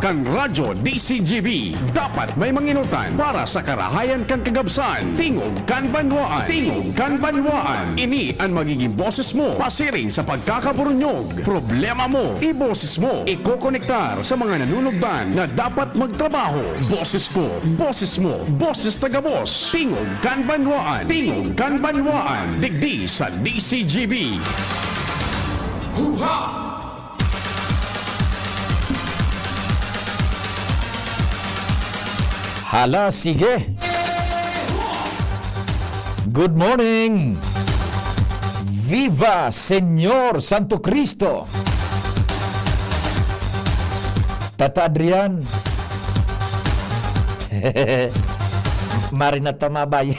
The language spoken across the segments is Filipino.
kan radyo DCGB. Dapat may manginutan para sa karahayan kan kagabsan. Tingog kan banwaan. Tingog kan banwaan. Ini ang magiging boses mo pasiring sa pagkakaburunyog. Problema mo, iboses mo. Ikokonektar sa mga nanunugban na dapat magtrabaho. Boses ko, boses mo, boses taga-boss. Tingog kan banwaan. Tingog kan banwaan. Digdi sa DCGB. Huha! Hala, sige. Good morning. Viva Señor Santo Cristo. Tata Adrian. Mari na tamabay.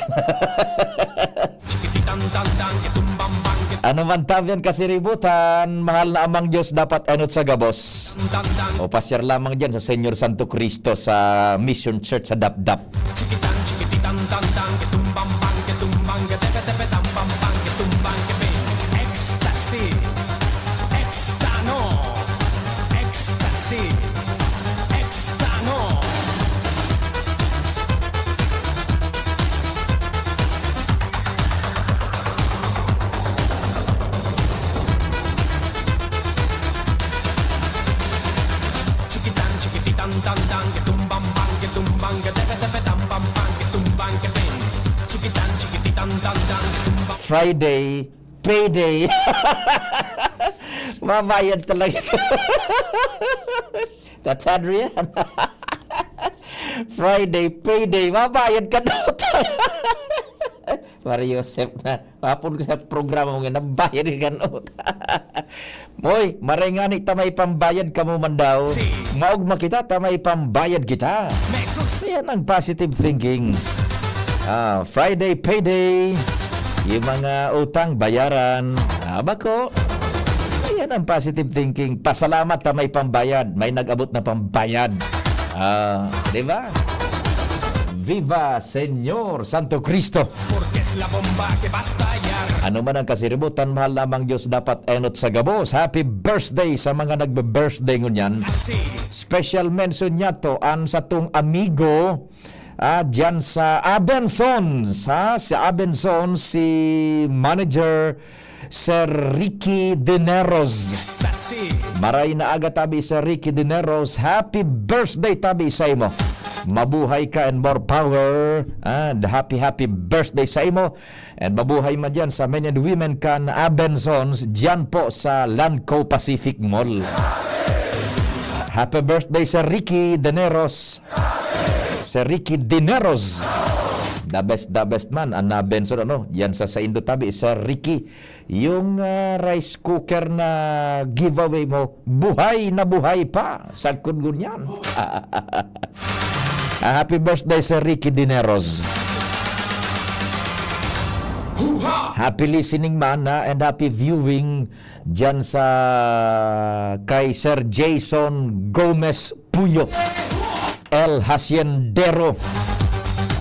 Ano man tabian kasiributan, mahal na amang Diyos dapat enot sa gabos. O pasyar lamang dyan sa Senyor Santo Cristo sa Mission Church sa Dapdap. Ecstasy, extano, ecstasy, extano. Chiquitan, chiquititan, tan, tan, que tumban, bang, que tumban, que tepe, tepe, tam, pam, pam, que tumban, que ven. Chiquitan, chiquititan, tan, tan, que tumban. Friday, payday. Mabayad talaga. That's Adrian. Friday, payday. Mabayad ka daw. Para Yosef na. Hapon ko sa programa mo nga, nabayad ka daw. Moy, marengani tamay pambayad ka mo man daw. Maugma kita, tamay pambayad kita. Yan ang positive thinking. Friday, payday. Yung mga utang, bayaran. Bako. Yan ang positive thinking. Pasalamat na may pambayad. May nag-abot na pambayad. Di ba? Viva Señor Santo Cristo. Porque es la bomba que va a estallar. Ano man ang kasiributan, mahal lamang Diyos dapat enot sa gabos. Happy birthday sa mga nagbe-birthday ngunyan. Así, Special mention niya to an sa tong amigo dyan sa Abenson. Si Abenson, si Manager Sir Ricky Dineros. ecstasy. Maray na aga tabi sa Ricky Dineros. Happy birthday tabi sa imo. Mabuhay ka and more power. And happy birthday sa imo. And mabuhay man dyan sa men and women kan Abensons dyan po sa Landco Pacific Mall. Happy birthday sa Ricky Dineros. Sa Ricky Dineros. The best man ang Benson yan sa Indo tabi sa Ricky, yung rice cooker na giveaway mo, buhay na buhay pa sa kungunyan. Happy birthday sa Ricky Dineros. Happy listening man and happy viewing dyan sa kay Sir Jason Gomez Puyo, El Haciendero.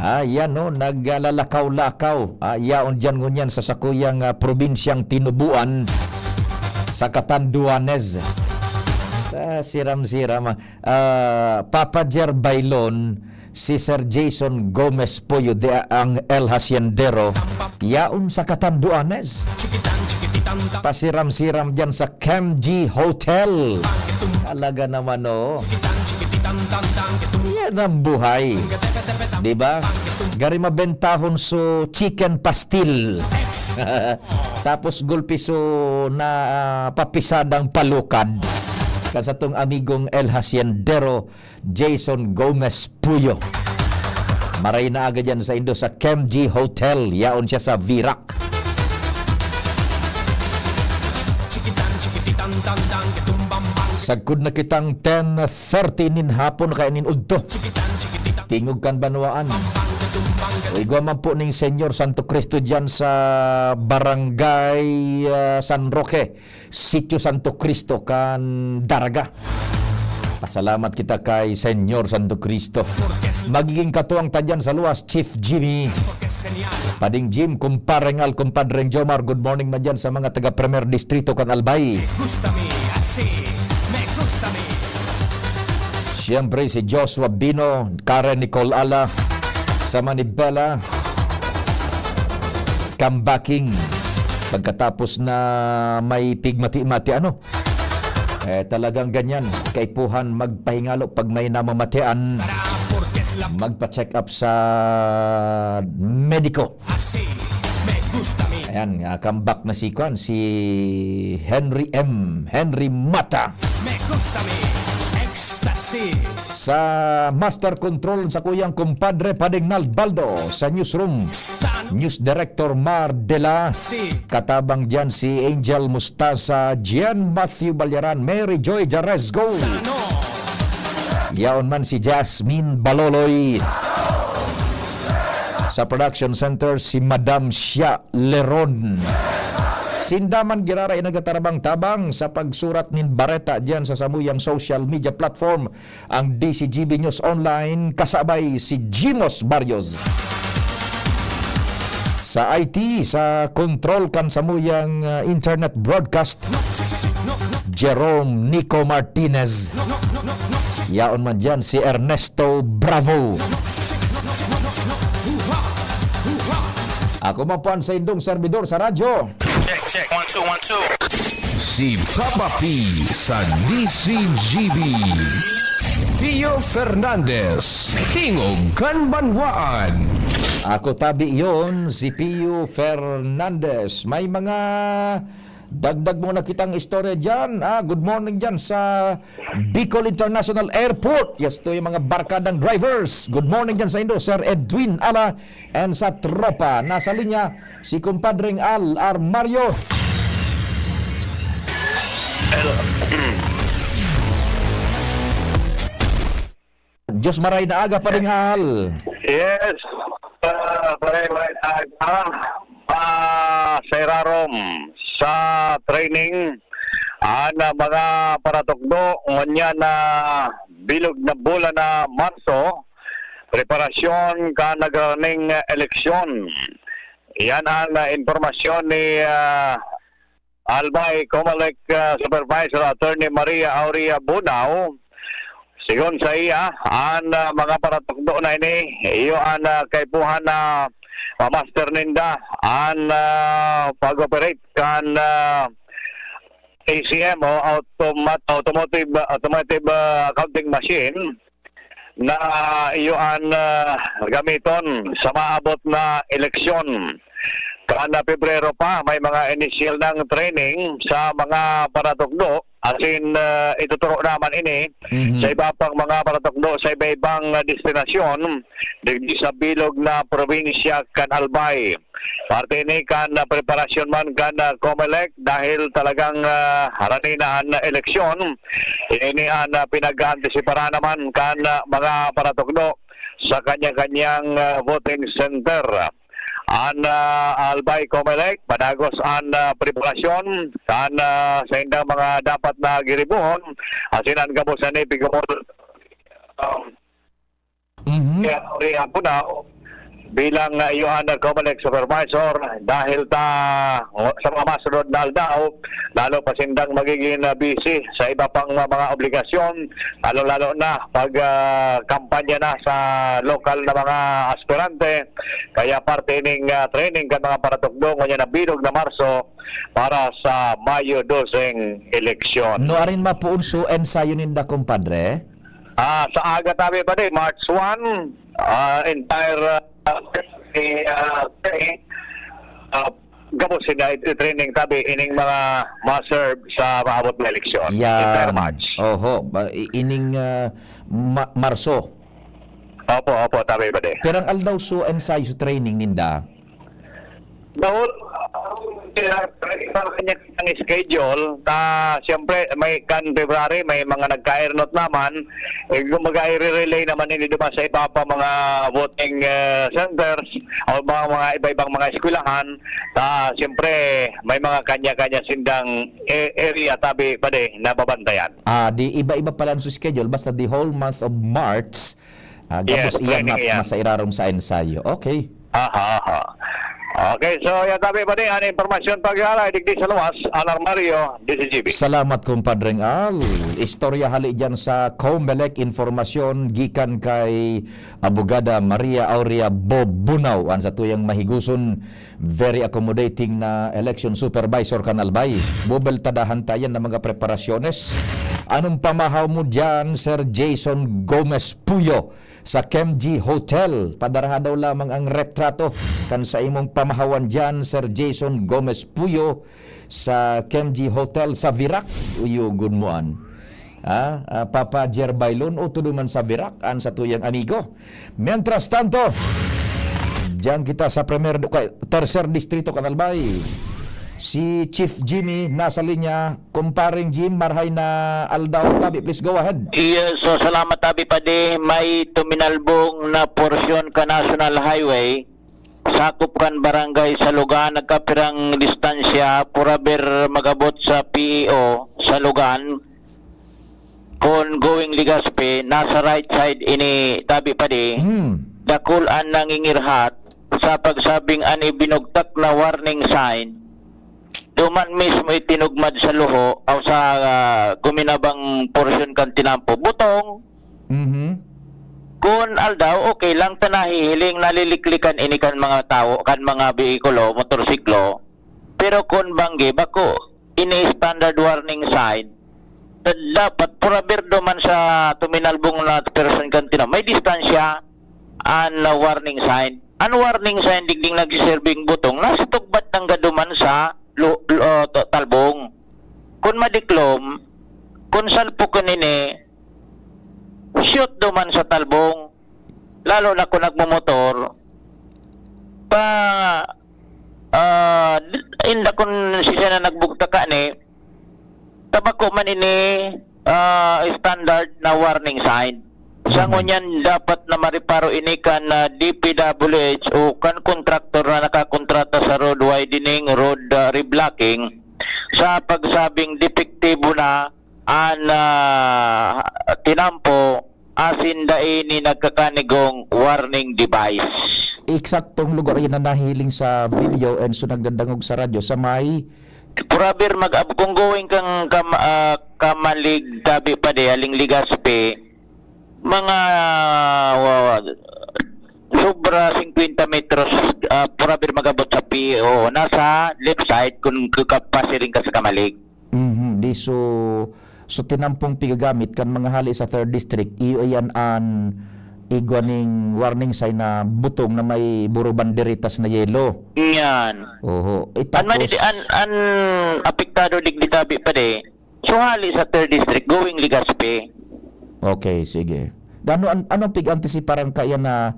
Yan naglalakaw-lakaw. Yaon dyan ngunyan sa sakuyang probinsyang Tinubuan sa Catanduanes. Siram-siram. Papa Jer Bailon, si Sir Jason Gomez Puyo ang El Haciendero. Yaon sa Catanduanes. Chiquitan, chiquititan, tan, Pasiram-siram dyan sa KMG Hotel. Talaga naman chiquitan, chiquititan, tan, tan, que tumban, yan ang buhay. que tepe, tepe, tam, Diba? Gari mabentahon so chicken pastil. ex. Tapos gulpi so na papisadang palukad. Kasi itong amigong El Haciendero, Jason Gomez Puyo. Maray na agad yan sa Indo sa KMG Hotel. Yaon siya sa Virac. Chiquitan, chiquititan, tan, tan, que tumban, bang. Sagkod na kitang 10:30 nin hapon kainin udto. Chiquitan, chiquititan, Tingog kan banwaan. bang, que tumban, que Igwa man po ning Senyor Santo Cristo dyan sa Barangay San Roque, Sitio Santo Cristo kan Daraga. Pasalamat kita kay Senyor Santo Cristo. porque es Magiging katuwang tadyan sa luwas, Chief Jimmy. porque es genial. Pading Jim, kumpareng kumpadreng Jomar, good morning man dyan sa mga taga Premier Distrito kan Albay. Me gusta a mí, así, me gusta a mí. Siyempre si Joshua Bino, Karen Nicole Ala, sa Manibela, comebacking pagkatapos na may pigmati-mati talagang ganyan, kaipuhan magpahingalo pag may namamatian, Porque es la magpa-check up sa mediko. así me gusta a mí. Ayan, comeback na si Henry Mata. Me gusta a mí. Ecstasy. Sa Master Control sa kuyang kumpadre Padignal Baldo, sa newsroom Stan. News Director Mar Dela, Sí. katabang dyan si Angel Mustasa, Gian Matthew Balyaran, Mary Joy Jaresgo, No. yaon man si Jasmine Baloloy. Sa Production Center si Madam Shia Leron. Sindaman giraray nagatarabang-tabang sa pagsurat nin Bareta diyan sa samuyang social media platform ang DCGB News Online, kasabay si Jimos Barrios. Sa IT, sa control kan samuyang internet broadcast, Jerome Nico Martinez. Yaon man dyan si Ernesto Bravo. Ako man po ang sa indong servidor sa radyo, Check. 1, 2, 1, 2. Si Papa P sa DCGB. Pio Fernandez, Tingog Kanbanwaan. ako tabi yon si Pio Fernandez. May mga dagdag mo na kitang istorya dyan. Good morning dyan sa Bicol International Airport. Yes, to yung mga barkadang drivers. Good morning dyan sa Indo, Sir Edwin Ala. And sa tropa, nasa linya si kumpadring Al Armario. Diyos maray na aga pa rin, Al. Yes. Sa Irarom, sa training, mga paratokdo, nganya na bilog na bulan na Marso, preparasyon ka nagraning eleksyon. Yan ang informasyon ni Albay Comelec Supervisor Attorney Maria Aurea Bunao. Sigon sa iya, ang mga paratokdo na ini, iyo ang kaipuhan na master ninda, ang pag-operate kan ACM o automotive accounting machine na iyo ang gamiton sa maabot na eleksyon. Kada Pebrero pa, may mga initial ng training sa mga paratokdo. As in, ituturo naman ini sa iba pang mga paratokdo sa iba-ibang destinasyon digdi sa bilog na probinsya kan Albay. Parte ini kan preparasyon man kan Comelec dahil talagang haraninaan na eleksyon. Ini ang pinag-antisipara naman kan mga paratokdo sa kanya-kanyang voting center. An Albay Comelec, padagos an preparasyon kan sa indang mga dapat na giribuhon asinan gabusan ni pigumol kaya po na bilang iyohan na Comelec Supervisor dahil sa mga masunod na aldaw lalo pa sindang magiging busy sa iba pang mga obligasyon lalo na pag kampanya na sa lokal na mga aspirante kaya parte ning training kan mga paratokdo ngayon na bilog na Marso para sa Mayo 12 eleksyon. No arin mapuunso ensayo ninda, kumpadre? Sa aga tabi pa din, March 1, entire gabos sila training tabi ining mga ma-serve sa maabot na eleksyon. Entire March. Oho, ining Marso. Opo, tabi pa din. Pero ang aldaw so ensayo sa training ninda. Dahil kanyang schedule siyempre may February may mga nagka-airnot naman gumaga i-relay naman ini diba sa iba pa mga voting centers o mga iba-ibang mga eskwelahan siyempre may mga kanya-kanya sindang area tabi pa din na babantayan. Di iba-iba pala sa schedule basta the whole month of March gabos Yes, iyan training yan. sa irarom sa ensayo. Okay. Okay, so yan tabi pa din ang informasyon pag-aaral digdi sa luwas, Alar Mario, DCGB. Salamat kumpadreng Al. Istorya hali dyan sa Comelec, informasyon gikan kay Abogada Maria Aurea Bobunaw an sa tuyang mahiguson, very accommodating na election supervisor kanalbay. Bubel tadahan tayan ng mga preparasyones. Anong pamahaw mo dyan, Sir Jason Gomez Puyo? Sa KemG Hotel, padaraha daw lamang ang retrato kan sa imong pamahawan dyan, Sir Jason Gomez Puyo, sa KemG Hotel sa Virac. Uyugon mo an. Papa Jerbailon o tuduman sa Virac, an sa tuyang amigo. Mientras tanto, dyan kita sa tercer distrito Kanalbay. Si Chief Jimmy nasa linya. Kumparing Jim, marhay na aldaw tabi. Please go ahead. Yes, so salamat tabi pa di. May tuminalbong na porsyon ka National Highway. Sakop kan barangay sa Lugan. Nagkapirang distansya. Puraber magabot sa PEO sa Lugan. Kung going Ligaspi, nasa right side ini tabi pa di. Dakulan nangingirhat sa pagsabing ani binugtak na warning sign. Duman mismo itinugmad sa luho o sa guminabang porsyon kan tinampo. Butong. Kung aldaw, okay lang tanahihiling naliliklikan ini kan mga tao, kan mga behikulo, motorsiklo. Pero kung banggi, bako, ini standard warning sign, dapat purabir duman sa tuminalbong na person kan tinampo. May distansya an warning sign. An warning sign digding nagsiserving butong, nasa tugbat ng gaduman sa talbong. Kung madiklom, kung salpo ko nini, shoot duman sa talbong. Lalo na kung nagmumotor, inda kung siya na nagbugta ka ni, tabako man ini standard na warning sign. Sa ngunyan dapat na mariparo ini kan DPWH o kan kontraktor na nakakontrata sa road widening, road reblocking sa pagsabing depektibo na an tinampo asin ini nagkakanigong warning device. Eksaktong lugar yan na nahiling sa video and so nagdadangog sa radyo sa may Purabir kung going kang kamalig tabi pa de aling Ligaspi mga sobra 50 metros purabir magabot sa PO nasa left side kung kapasiring ka sa kamalig. Di so tinampong pigagamit kan mga hali sa 3rd district iyo yan an igwaning warning sign na butong na may buro banderitas na yelo. Yan. Oho. An apektado digdi tabi pa de. So hali sa 3rd district going Ligaspi. Okay, sige. Anong pig-antisiparan ka yan na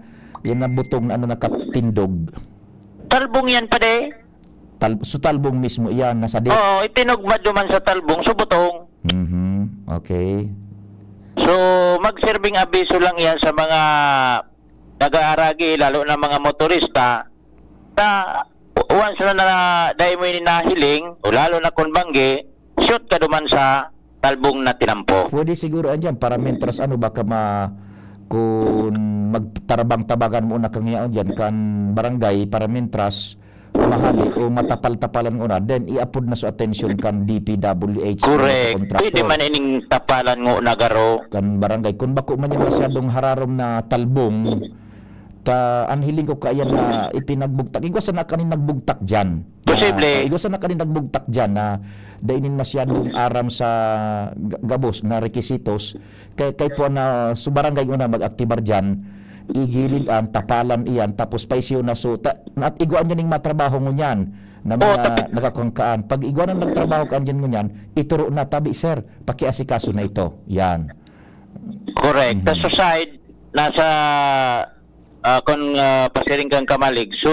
butong na nakatindog? Talbong yan pa de. So talbong mismo yan nasa di? Oo, itinugmad duman sa talbong so butong. Okay. So mag-serving abiso lang yan sa mga nag-aaragi lalo na mga motorista na once na dahil mo nahiling o lalo na kung banggi, shoot ka duman sa talbong na tinampo. Pwede siguro andyan para mentras baka kung magtarabang-tabagan mo na kang yaon dyan kan barangay para mentras mahali o matapal-tapalan mo na then i-upload na sa attention kan DPWH. Correct. Pwede man ining tapalan ngo nagaro kan barangay kung bako man yan masyadong hararom na talbong anhiling ko kaya na ipinagbugtak. Igwa na kanin nagbugtak dyan. Posible. Igwa na kanin nagbugtak dyan na dainin masyadong aram sa gabos na rekisitos. Kay po na subarangay una mag-aktibar dyan, igilid ang tapalan iyan, tapos paisiyo na so, at igwaan yan yung matrabaho mo yan na mga nakakangkaan. Pag igwaan ang nagtrabaho ka dyan mo yan, ituro na tabi, sir, pakiasikaso na ito. Yan. Correct. Sa side, nasa kung pasiring kang kamalig, so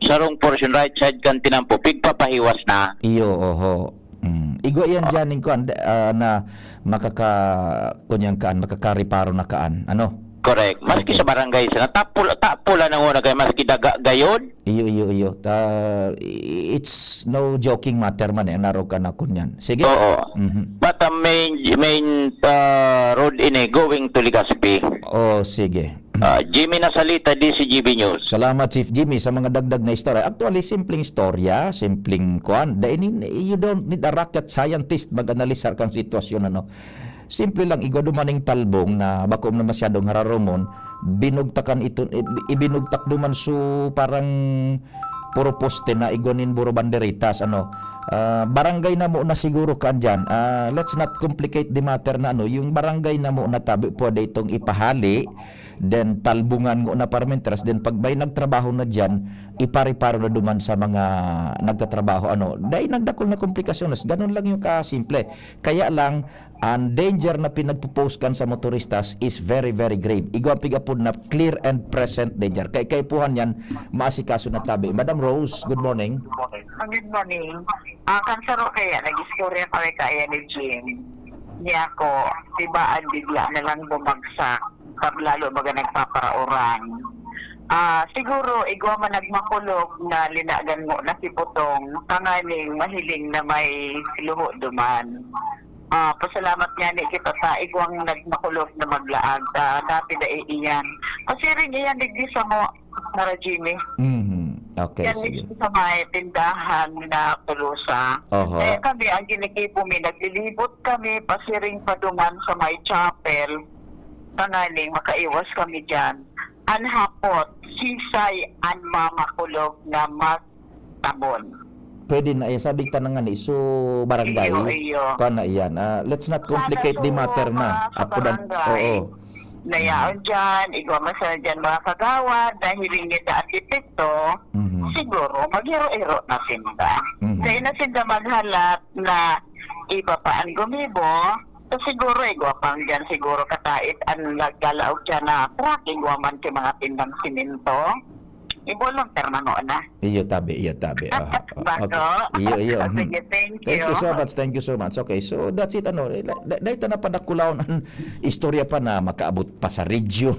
sarong portion right side kang tinampo, pigpapahiwas na. Iyo, oho. Igwa yan dyan na makakariparo na kaan. Ano? Correct. Maski sa barangay sila, tapula na muna kayo, maski gayon. Iyo. It's no joking matter man naro ka na kunyan. Sige. Oo. But main road ini going to Ligaspi. Oh, sige. Jimmy Nasalita, DCGB News. Salamat Chief Jimmy sa mga dagdag na istorya. Actually, simpleng istorya, simpleng kuan. You don't need a rocket scientist mag-analisa kang sitwasyon ano. Simple lang igo dumaning talbong na bako na masyadong hararomon, binugtakan ito ibinugtak duman so parang puro poste na igonin buro banderitas ano. Barangay na mo na siguro kan dyan. Let's not complicate the matter na ano, yung barangay na mo na tabi pwede itong ipahali, then talbungan mo na parmenteras, then pag may nagtrabaho na dyan, ipari-paro na duman sa mga nagtatrabaho ano. Dahil nagdakol na komplikasyon, ganun lang yung kasimple. Kaya lang, ang danger na pinagpo-post kan sa motoristas is very very grave. Igwa pigapod na clear and present danger. Kay puhan yan, maasikaso na tabi. Madam Rose, good morning. Good morning. Kansaro kaya, nag-istorya kami kaya ni Jim. Niya ko, tibaan bigla na lang bumagsak. Pag lalo baga nagpaparauran. Siguro, igwa man nagmakulog na linagan mo na si Putong, tanganing mahiling na may luho duman. Pasalamat nga ni kita sa igwang nagmakulog na maglaag. Dati na iyan. Kasi rin iyan, digdi sa mo, Nara Jimmy. Okay, Yan sige. sa may tindahan na tulusa. Eh kami, ang ginikipo mi, naglilibot kami, pasiring paduman sa may chapel. Tangaling, makaiwas kami dyan. Anhapot, sisay, an mamakulog na magtabon. Pwede na, sabing tanangan iso barangay. Iyo. Kana iyan. Let's not complicate the matter na. Sa barangay. Oo. Nayaon dyan, igwa masana dyan mga kagawad, dahil hindi na arkitekto, siguro maghiro-iro na sinda. Kaya na sinda maghalat na iba pa ang gumibo, so siguro igwa pang dyan siguro katait ang naggalaog dyan na truck, igwa man kay mga tindang siminto. Ibolong termano na. Iyo tabi. Bako? Iyo. Sige, thank you. Thank you so much. Okay, so that's it ano. Dahil na padakulaw ng istorya pa na makaabot pa sa region,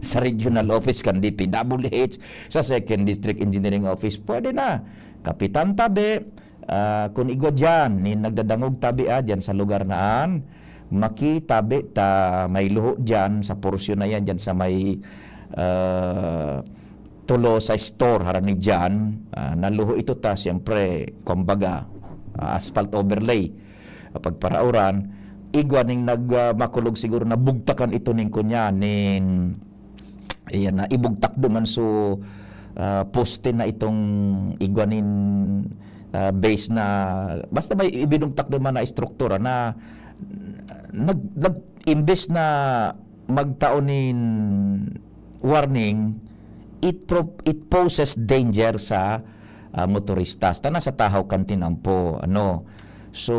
sa regional office kan DPWH, sa Second District Engineering Office, pwede na. Kapitan tabi, kung igo dyan, ni nagdadangog tabi dyan sa lugar naan, makitabi ta may luho dyan sa porsyon na yan dyan sa may tulo sa store haranig dyan, naluho ito ta siyempre kumbaga asphalt overlay pagparauran igwa ning nagmakulog siguro na bugtakan ito ning kunya ning ayan na ibugtak duman so poste na itong igwa nin base na basta may ibinugtak duman na struktura na imbes na magtaonin warning, it poses danger sa motoristas. Tana sa tahaw kan tinampo ano. So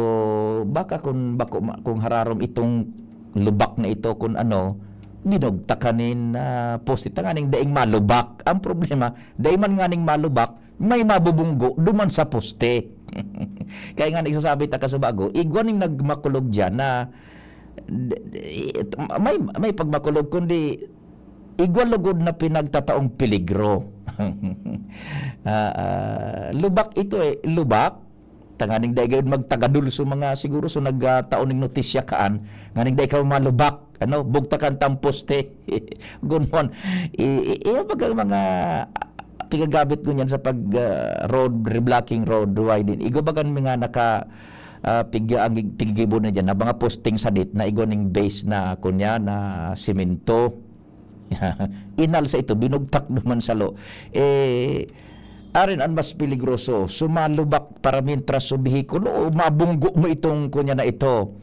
baka kung hararom itong lubak na ito kung ano binugtakanin poste tanganing daing malubak. Ang problema, daing man nganing malubak, may mabubunggo duman sa poste. Kaya nga nagsasabi ta kasabago, igwaning nagmakulog diyan na may pagmakulog kundi igwalugod na pinagtataong peligro. Lubak ito lubak. Tanganing daig magtagadul so mga siguro so nagtaon ning notisya kaan nganing daig ka malubak ano bugtakan tamposte. Gunmon. Pag mga pigagabit ko niyan sa pag road reblocking road widening. Igo bagan mga naka pigigibo na diyan na mga posting sa dit na igoning base na kunya na semento. Inal sa ito, binugtak naman sa lo. Arin ang mas peligroso, sumalubak para mintras subihikulo o mabunggo mo itong kunya na ito.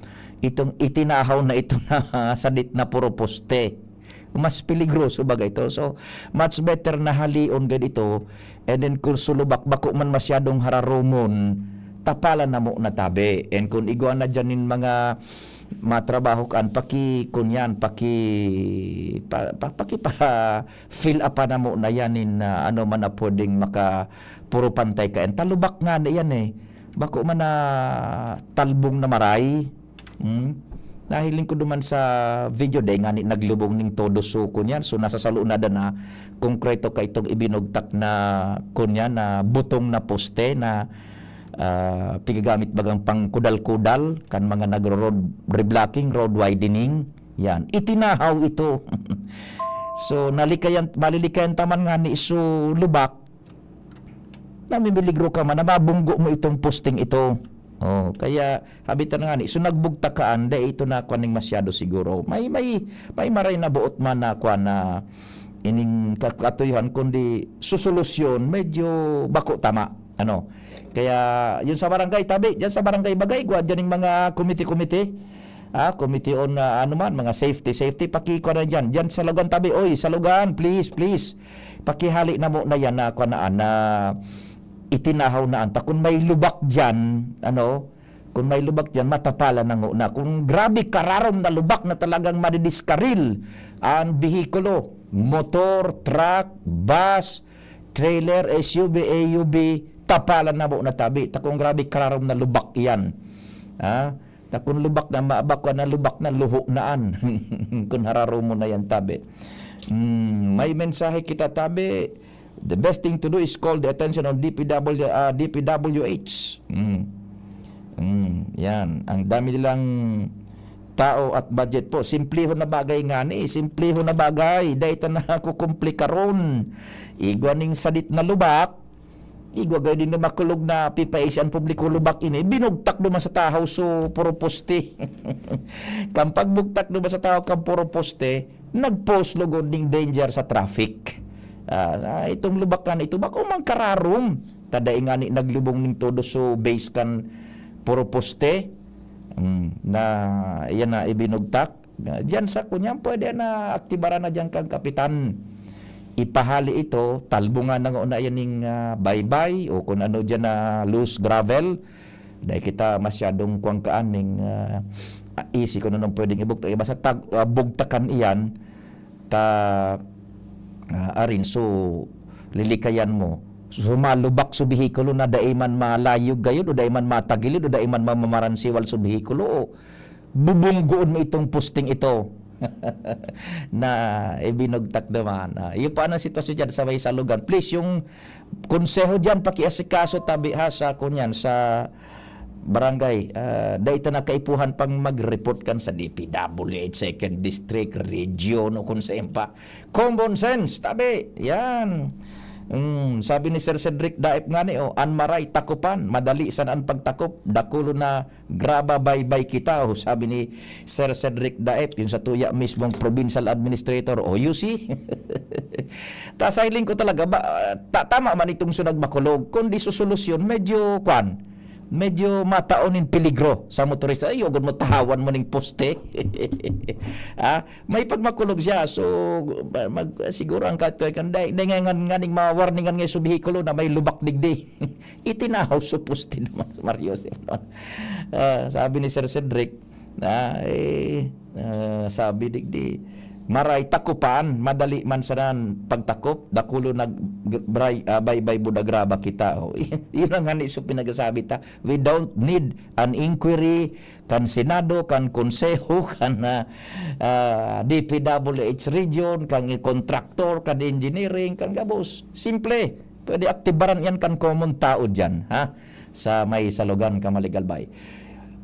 Itong itinahaw na ito na sadit na puro poste. Mas peligroso bagay ito. So, much better na halion ganito. And then kung sulubak, bako man masyadong hararumon, tapalan na mo na tabi. And kung iguan na dyanin mga matrabaho kan paki kunyan paki fill up na mo na yanin na ano man na pwedeng maka puro pantay ka en talubak nga na yan bako man na talbong na maray nahiling ko duman sa video day nga ni naglubong ning todo so kunyan so nasa salunada na konkreto ka itong ibinugtak na kunyan na butong na poste na pigagamit bagang pang kudal-kudal kan mga nagro-road reblocking, road widening yan, itinahaw ito. So malilikayan taman nga ni isu lubak, namimiligro ka man, nababunggo mo itong posting ito. Oh, kaya habitan nga ni, so nagbugtakaan, dahil ito na kuan ning masyado siguro. May maray na buot man na kuan na ining katuyuhan, kundi susolusyon, medyo bako tama. Ano? Kaya yun sa barangay tabi, diyan sa barangay Bagay, kuan diyan ning mga committee. Committee on mga safety pakiko na diyan sa lugan tabi. Oy, sa lugan, please pakihali na mo na yan na kuan na itinahaw na anta. Kung may lubak dyan, matapalan na. Kung grabe kararom na lubak na talagang madidiskaril ang bihikulo, motor, truck, bus, trailer, SUV, AUV, tapalan na mo na tabi. Kung grabe kararom na lubak yan. Kung lubak na maabak na lubak na luho naan. Kung hararo mo na yan tabi. May mensahe kita tabi. The best thing to do is call the attention of DPWH. Yan. Ang dami nilang tao at budget po. Simpliho na bagay nga ni. Simpliho na bagay. Dahil ito na kukumplika ron. Igwaning sadit na lubak. Igwa gaya din na makulog na PPAC ang publiko lubak ini. Binugtak naman sa tahaw so puro poste. Kampag bugtak naman sa tahaw kang puro poste, nagpost lugod ning danger sa traffic. Itong lubakan ito bako man kararom tada nga ni naglubong ning todo so base kan puro poste na yan na ibinugtak diyan sa kunyan pwede na aktibaran na diyan kang kapitan ipahali ito talbungan na una yan ning baybay o kung ano diyan na loose gravel dahil kita masyadong kuangkaan ning easy kung anong pwedeng ibugtak basta bugtakan iyan arin so lilikayan mo so malubak sa bihikulo na daiman malayog gayon o daiman matagilid o daiman mamaransiwal sa bihikulo o bubunggoon mo itong posting ito na ibinugtak naman. Yung pa ang sitwasyon dyan sa may salugan. Please, yung konseho dyan pakiasikaso tabi ha sa kunyan sa barangay, dahil na kaipuhan pang mag-report kan sa DPWH, 2nd District, Region, o kung saan pa. Common sense, tabi, yan. Sabi ni Sir Cedric Daep nga ni, anmaray takupan, madali saan pagtakop, dakulo na graba baybay kita, sabi ni Sir Cedric Daep, yung sa tuya mismong provincial administrator, you see? Tasailing ko talaga, tama man itong sunag makulog, kundi susolusyon, medyo mataonin peligro sa motorista. Ay, huwag mo tahawan mo ng poste. May pagmakulog siya. So, siguro ang katoy kan nganing mawarningan nga sa bihikulo na may lubak digdi. Itinahaw sa poste naman, Mario Joseph. Sabi ni Sir Cedric, sabi digdi, maray takupan, madali man sanan pagtakop, dakulo baybay budagraba kita. Yun ang hanis so pinagasabi ta. We don't need an inquiry kan Senado, kan Konseho, kan DPWH region, kan kontraktor, kan engineering, kan gabos. Simple. Pwede aktibaran yan kan common tao dyan, sa may salugan Kamaligalbay.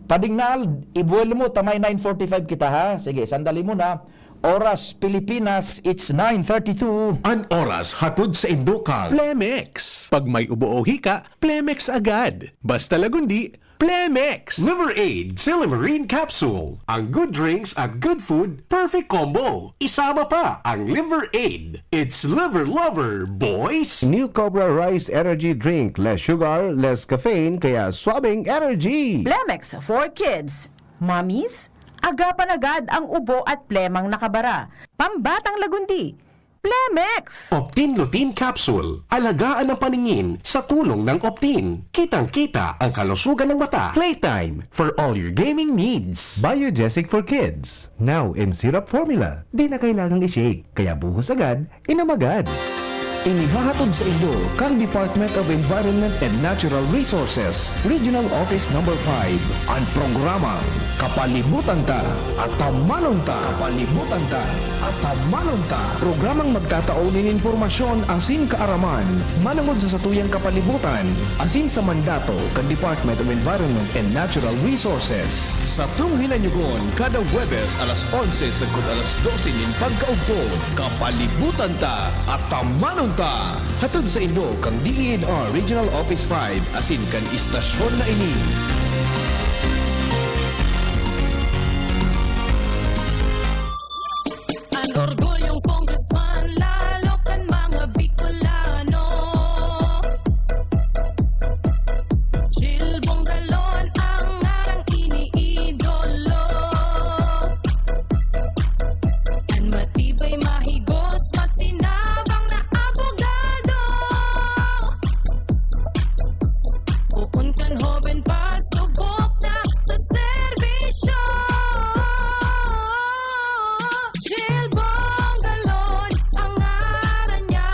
Padingnal, ibuel mo, tamay 9:45 kita ha. Sige, sandali mo na. Oras Pilipinas, it's 9:32. An oras hatod sa Indokal. Plemex. Pag may ubo o hika, Plemex agad. Basta lagundi, Plemex. Liver Aid Silimarine Capsule. Ang good drinks at good food, perfect combo. Isama pa ang Liver Aid. It's liver lover, boys! New Cobra Rice Energy Drink. Less sugar, less caffeine, kaya swabing energy. Plemex for kids. Mommies, agapan agad ang ubo at plemang nakabara. Pambatang lagundi. Plemex! Optin Lutein Capsule. Alagaan ang paningin sa tulong ng Optin. Kitang-kita ang kalusugan ng mata. Playtime for all your gaming needs. Biogesic for kids. Now in syrup formula. Di na kailangang i-shake. Kaya buhos agad, inam agad. Inihahatod sa inyo kang Department of Environment and Natural Resources, Regional Office No. 5, ang programang Kapalibutan Ta at Tamanon Ta. Kapalibutan Ta at Tamanon Ta. Programang magtataunin informasyon asin kaaraman, manungod sa satuyang kapalibutan, asin sa mandato kang Department of Environment and Natural Resources. Sa hinanyugon kada Huwebes alas 11 sagkod alas 12 nin pagkaugtod, Kapalibutan Ta at Tamanon Ta. Hatod sa inyo kang DENR Regional Office 5 asin kan istasyon na ini. Ang orgulyong congressman, lalo kan mga Bicolano. Jill Bongalon ang ngarang iniidolo. Ang matibay, mahigos, matinabang na abogado. Uun kan hoben pa, subok na sa serbisyo. Jill Bongalon, ang ngaran niya,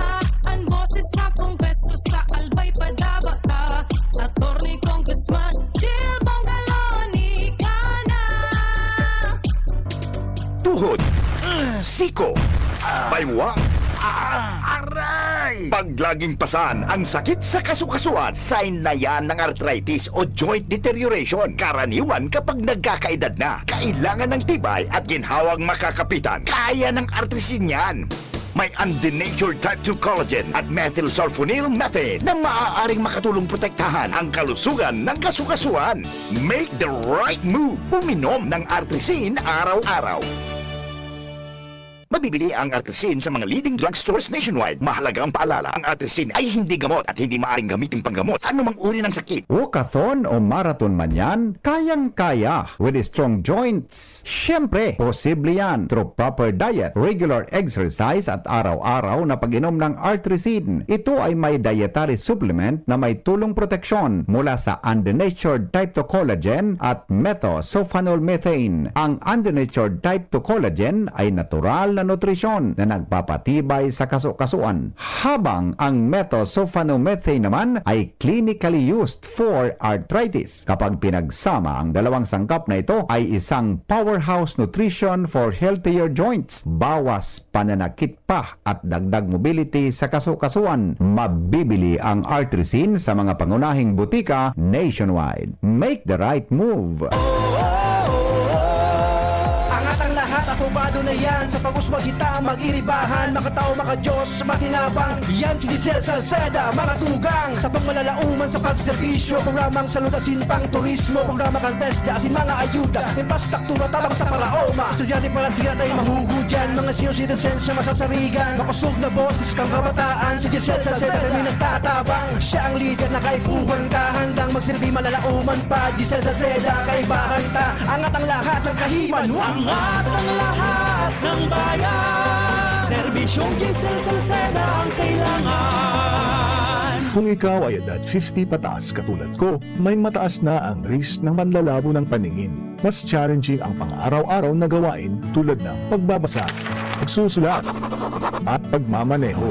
ang boses sa Kongreso sa Albay Padabata. Attorney Congressman Jill Bongalon, ika na. Tuhod, siko, baywa, aray! Paglaging pasan ang sakit sa kasukasuan, sign na yan ng arthritis o joint deterioration. Karaniwan kapag nagkakaedad na, kailangan ng tibay at ginhawang makakapitan. Kaya ng artrisin yan. May undenatured type 2 collagen at methylsulfonyl methane na maaaring makatulong protektahan ang kalusugan ng kasukasuan. Make the right move. Uminom ng artrisin araw-araw. Mabibili ang artrisin sa mga leading drugstores nationwide. Mahalaga ang paalala, ang artrisin ay hindi gamot at hindi maaaring gamitin panggamot sa anumang uri ng sakit. Walkathon o marathon man yan, kayang-kaya with strong joints. Siyempre, posible yan through proper diet, regular exercise at araw-araw na pag-inom ng artrisin. Ito ay may dietary supplement na may tulong proteksyon mula sa undenatured type 2 collagen at methylsulfonylmethane. Ang undenatured type 2 collagen ay natural na nutrisyon na nagpapatibay sa kasukasuan, habang ang methylsulfonylmethane naman ay clinically used for arthritis. Kapag pinagsama ang dalawang sangkap na ito ay isang powerhouse nutrition for healthier joints, bawas pananakit pa at dagdag mobility sa kasukasuan. Mabibili ang artrisin sa mga pangunahing butika nationwide. Make the right move. Aprobado na yan sa pag-uswagita, mag-iribahan, makatao, makadiyos, matinabang. Yan si Giselle Salceda, mga tugang sa pangmalalauman sa pagserbisyo. Programang salud asin pang turismo, programa kantes da asin mga ayuda, infrastruktura tabang sa paraoma. Estudyante para siya ay mahugudyan, mga senior citizens siya masasarigan. Makusog na boses kang kabataan, si Giselle Salceda kami nagtatabang. Siya ang leader na kaipuhan ka, handang magsilbi malalauman pa. Giselle Salceda, kaibahan ta, angat ang lahat ng kahiman. Angat ang lahat ng bayan, serbisyong Giselle Salceda ang kailangan. Kung ikaw ay edad 50 pataas katulad ko, may mataas na ang risk ng panlalabo ng paningin. Mas challenging ang pang-araw-araw na gawain tulad ng pagbabasa, pagsusulat, at pagmamaneho.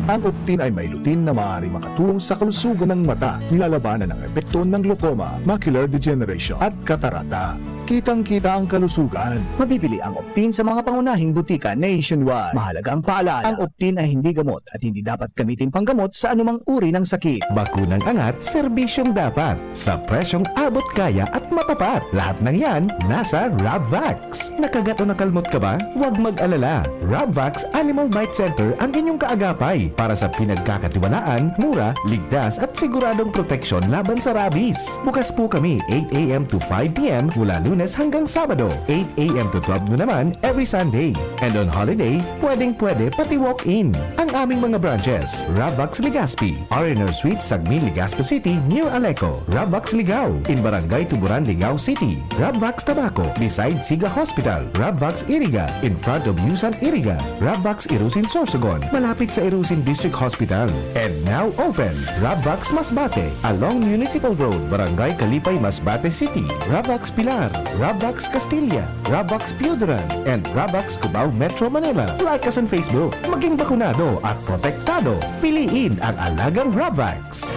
Ang Optin ay may lutin na maaari makatulong sa kalusugan ng mata, nilalabanan ng epekto ng glaucoma, macular degeneration at katarata. Kitang-kita ang kalusugan. Mabibili ang Optin sa mga pangunahing butika nationwide. Mahalaga ang paalala, ang Optin ay hindi gamot at hindi dapat gamitin panggamot sa anumang uri ng sakit. Bakunang angat, serbisyong dapat. Sa presyong abot kaya at matapat. Lahat ng yan, nasa Rabvax. Nakagat o nakalmot ka ba? Huwag mag-alala. Rabvax Animal Bite Center ang inyong kaagapay para sa pinagkakatiwalaan, mura, ligtas at siguradong proteksyon laban sa rabies. Bukas po kami 8 a.m. to 5 p.m. mula Lunes hanggang Sabado, 8 a.m. to 12 noon naman every Sunday. And on holiday, pwedeng-pwede pati walk-in. Ang aming mga branches, Rabvax Legazpi, R&R Suite, Sagmin, Legazpo City, near Aleco. Rabvax Ligao, in Barangay Tuburan, Ligao City. Rabvax Tabaco, beside Siga Hospital. Rabvax Iriga, in front of Yusan Iriga. Rabvax Irusin Sorsogon, malapit sa Irusin District Hospital. And now open, Rabvax Masbate, along Municipal Road, Barangay Kalipay, Masbate City. Rabvax Pilar, Rabvax Castilla, Rabvax Pioderan, and Rabvax Cubao Metro Manila. Like us on Facebook. Maging bakunado at protektado. Piliin ang alagang Rabvax.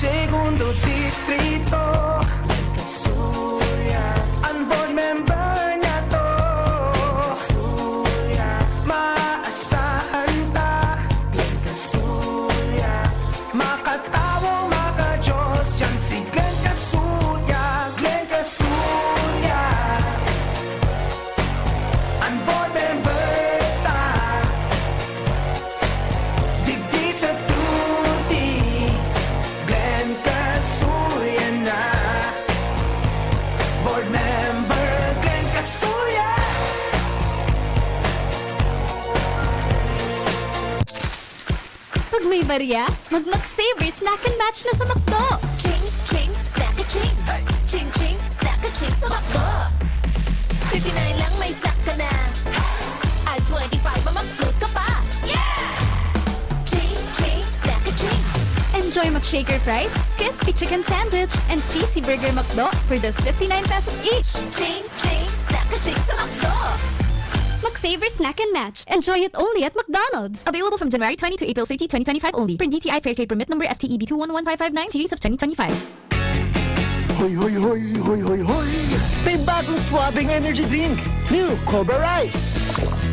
Segundo Distrito Kasuya Ang board member niya to Kasuya Maasahan ta Glenn Kasuya Makatawo, makajos Yan si Glenn Kasuya Glenn Kasuya Ang board member ta Digdi sa tuti Glenn Kasuya na Board member Glenn Kasuya Pag may barya, mag-Savor Snack and Match na sa McDo. Ching, ching, snack a ching. Ching, ching, snack a ching sa McDo. 59 lang may snack ka na. At 25 mamag-float ka pa. Yeah! Ching, ching, snack a ching. Enjoy McShaker fries, crispy chicken sandwich, and cheesy burger McDo for just 59 pesos each. Ching, ching, snack a ching sa McDo. McSavor Snack and Match. Enjoy it only at McDonald's. Available from January 20 to April 30, 2025 only. Per DTI Fair Trade Permit number FTEB 211559 series of 2025. Hoy, hoy, hoy, hoy, hoy, hoy May bagong swabing energy drink New Cobra Rice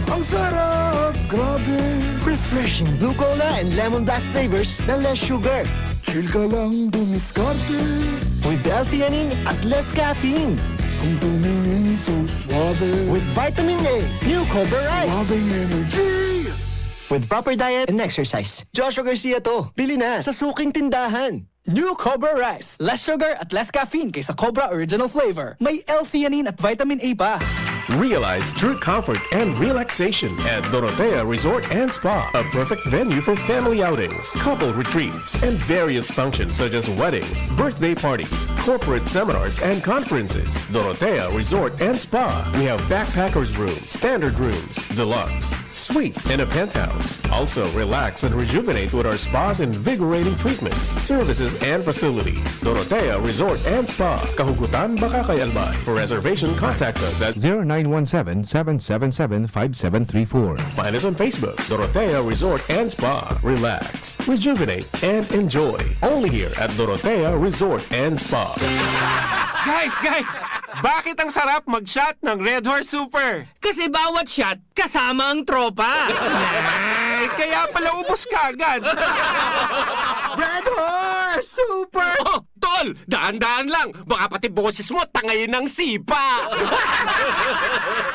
Ang sarap, grabe Refreshing blue cola and lemon blast flavors na less sugar Chill ka lang dumiskarte With L-theanine at less caffeine Kung tumingin so suabe With vitamin A, New Cobra Rice Swabing energy With proper diet and exercise Joshua Garcia to, bili na sa suking tindahan New Cobra Rice. Less sugar at less caffeine kaysa Cobra Original Flavor. May L-theanine at vitamin A pa. Realize true comfort and relaxation at Dorotea Resort and Spa, a perfect venue for family outings, couple retreats, and various functions such as weddings, birthday parties, corporate seminars, and conferences. Dorotea Resort and Spa. We have backpackers rooms, standard rooms, deluxe, suite, and a penthouse. Also, relax and rejuvenate with our spas and invigorating treatments, services, and facilities. Dorotea Resort and Spa. Kahugutan, Bakakay, Albay. For reservation, contact us at 0917-777-5734. Find us on Facebook, Dorotea Resort and Spa. Relax, rejuvenate, and enjoy. Only here at Dorotea Resort and Spa. Guys! Bakit ang sarap mag-shot ng Red Horse Super? Kasi bawat shot, kasama ang tropa. Kaya pala ubos ka agad. Red Horse Super! Oh, tol! Daan-daan lang. Baka pati boses mo tangayin ng sipa.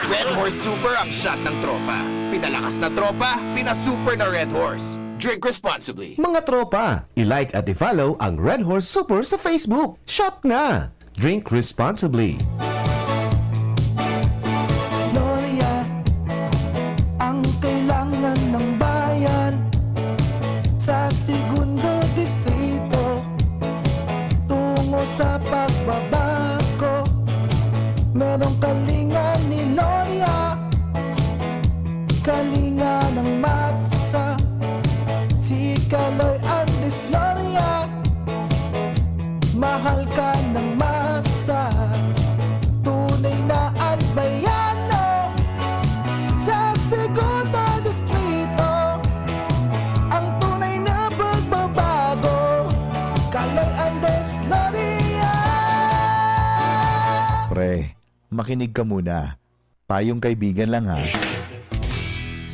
Red Horse Super ang shot ng tropa. Pinalakas na tropa, pinasuper na Red Horse. Drink responsibly. Mga tropa, i-like at i-follow ang Red Horse Super sa Facebook. Shot na! Drink responsibly. Gloria, ang kailangan ng bayan sa Segundo Distrito tungo sa pagbabago. Merong kalinga ni Gloria, kalinga ng masa, si Kaloy Andres Gloria, mahal ka ng masa, tunay na albayano sa Segundo Distrito, ang tunay na pagbabago, Kaloy Andres Gloria. Pre, makinig ka muna. Payong kaibigan lang ha.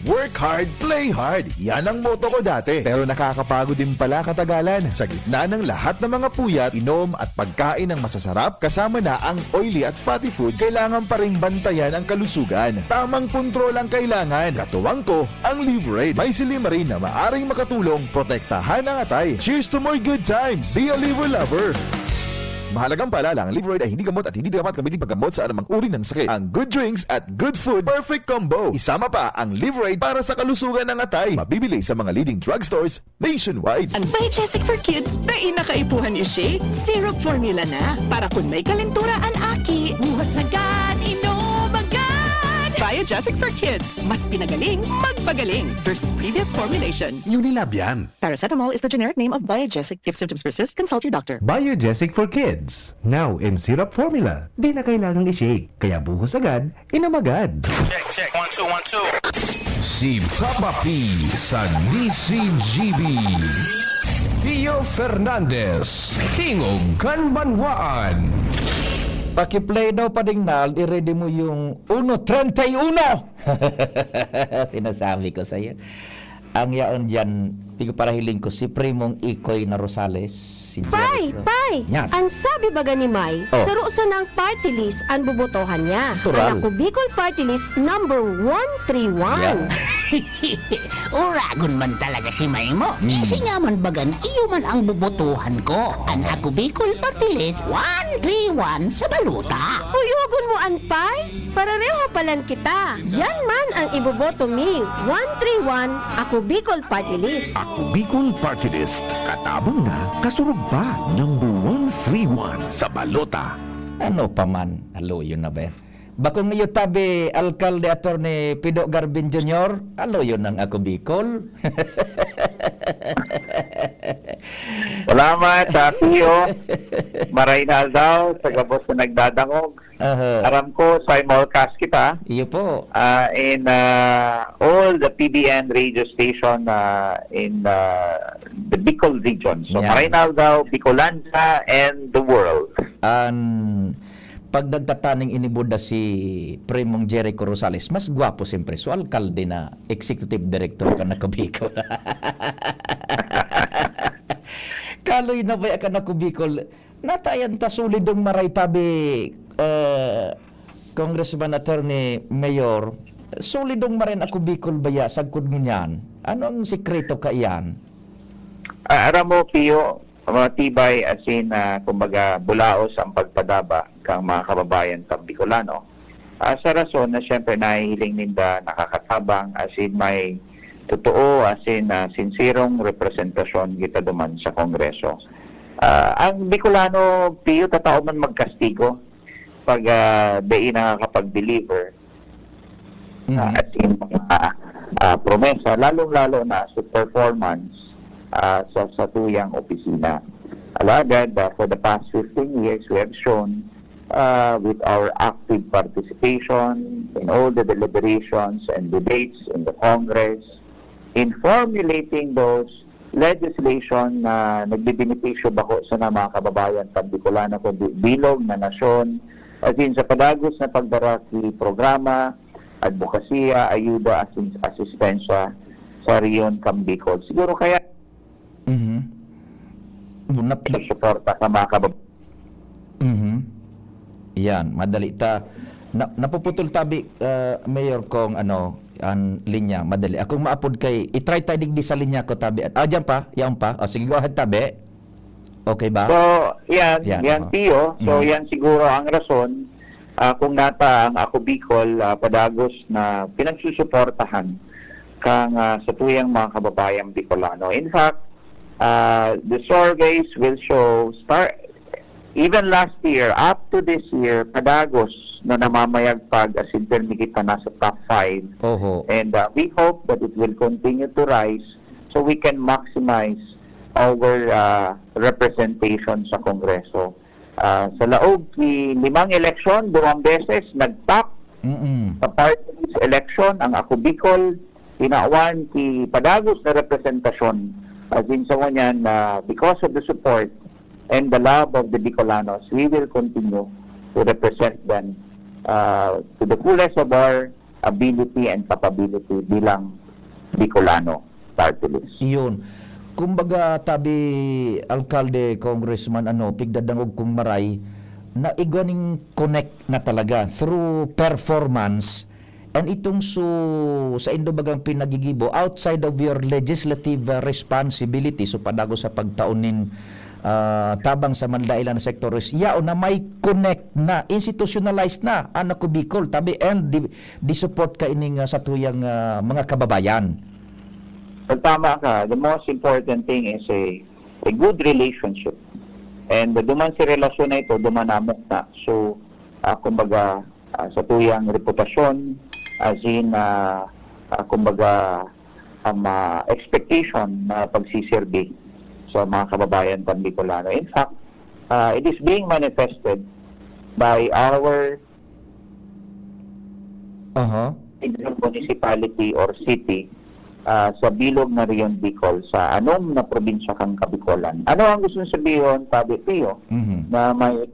Work hard, play hard. Yan ang motto ko dati. Pero nakakapagod din pala katagalan. Sa gitna ng lahat ng mga puyat, inom at pagkain ng masasarap, kasama na ang oily at fatty foods, kailangan pa ring bantayan ang kalusugan. Tamang kontrol ang kailangan. Katuwang ko, ang Live-Rate. May silimarin na maaring makatulong, protektahan ang atay. Cheers to more good times. Be a liver lover. Mahalagang paalala, ang Live-Rate ay hindi gamot at hindi dapat gamitin paggamot sa anumang uri ng sakit. Ang good drinks at good food, perfect combo. Isama pa ang Live-Rate para sa kalusugan ng atay. Mabibili sa mga leading drugstores nationwide. Ang Biogesic for Kids na inakaipuhan ni Shea, syrup formula na para kung may kalentura ang aki. Buhas agad, inom agad. Biogesic for Kids. Mas pinagaling, magpagaling versus previous formulation. Unilab yan. Paracetamol is the generic name of Biogesic. If symptoms persist, consult your doctor. Biogesic for Kids. Now in syrup formula. Di na kailangang i-shake. Kaya buhos agad, inom agad. Check. 1, 2, 1, 2. Si Papa P sa DCGB. Pio Fernandez, Tingog Kanbanwaan. Paki-play daw pa ding Nal, i-ready mo yung 1.31. Sinasabi ko sa iyo. Ang yaon dyan, tigo para hiling ko, si Primong Ikoy na Rosales, si Jericho. Pay! Yan. Ang sabi baga ni May, Oh. sarusa ng party list ang bubotohan niya. Natural. Ang ako Bicol Party List number 131. Uragon man talaga si May mo. Kasi nga man baga na iyo man ang bubotohan ko. Ang ako Bicol Party List 131 sa baluta. Uyugon mo an Pay? Parareho palan kita. Yan man ang iboboto mi. 131, ako Bicol Party List. Ako Bicol Party List. Katabang na, kasurog pa. Number 131 sa balota. Ano pa man, alo yun na ba? Bakong ngayon tabi, Alkalde Attorney Pido Garbin Jr., alo yun ang ako Bicol. Salamat, Pio. Maraynal daw, sa gabos na nagdadangog. Aram ko, simulcast kita. Iyo po. In all the PBN radio station in the Bicol region. So, Yeah. Maraynal daw, Bicolanda, and the world. Pag nagtataning inibuda si Primong Jericho Rosales, mas gwapo siyempre. So, alkalde na, executive director ka na Bicol. Kaloy na ba ka na Bicol? Natayan ta sulidong maray tabi Congressman Attorney Mayor, sulidong marin ako Bicol baya sagkod mo niyan. Ano ang sikreto ka iyan? Aram mo, Pio, matibay as in, kumbaga, bulaos ang pagpadaba kang mga kababayan sa Bicolano. Sa rason na siyempre nahihiling ninda nakakatabang as in may totoo as in sincirong representasyon kita duman sa Kongreso. Ang Bicolano, Pio, tatao man magkastigo pag di nakakapag-deliver as in promesa, lalong-lalo na sa performance sa tuyang opisina. Alagad, for the past 15 years, we have shown with our active participation in all the deliberations and debates in the Congress, in formulating those legislation na nagbibenepisyo bako sa mga kababayan sa Bicolano kundi bilog na nasyon, as in sa padagos na pagdaraki programa, advokasya, ayuda, asistensya sa Rion Bicol. Siguro kaya suporta sa mga kababayan. Yan, madali ta. Napuputol tabi, Mayor kong ang linya, madali. Akong maapod kay, itry tayo digdi sa linya ko tabi. Diyan pa, yan pa. Sige, go ahead tabi. Okay ba? So, yan Pio. So, yan siguro ang rason kung nata ang ako Bicol padagos na pinagsusuportahan kang sa tuyang mga kababayang Bicolano. In fact, the surveys will show even last year, up to this year, padagos na namamayagpag as in kita nasa top 5. And we hope that it will continue to rise so we can maximize our representation sa Kongreso. Sa laog ki 5 eleksyon, 2 beses nag-top sa party list election ang ako Bicol, tinawan ki padagos na representasyon as in sa wanyan because of the support and the love of the Bicolanos, we will continue to represent them to the fullest of our ability and capability bilang Bicolano party list. Iyon. Kumbaga tabi alkalde, congressman pigdadangog kung maray na iganing connect na talaga through performance and itong sa indobagang pinagigibo outside of your legislative responsibility so padago sa pagtaunin tabang sa mandailan na sectors yao na may connect na institutionalized na anak ko Bicol tabi and di support ka ining sa tuyang mga kababayan. Tama ka. The most important thing is a good relationship. And duman si relasyon na ito, dumanamok na. So, kumbaga, sa tuyang reputasyon, as in, kumbaga, expectation na pagsiserbi sa mga kababayan ng Bicolano. In fact, it is being manifested by our municipality or city sa bilog na Rion Bicol, sa anong na probinsya kang Kabicolan. Ano ang gusto sabihin, Tabi Pio, na may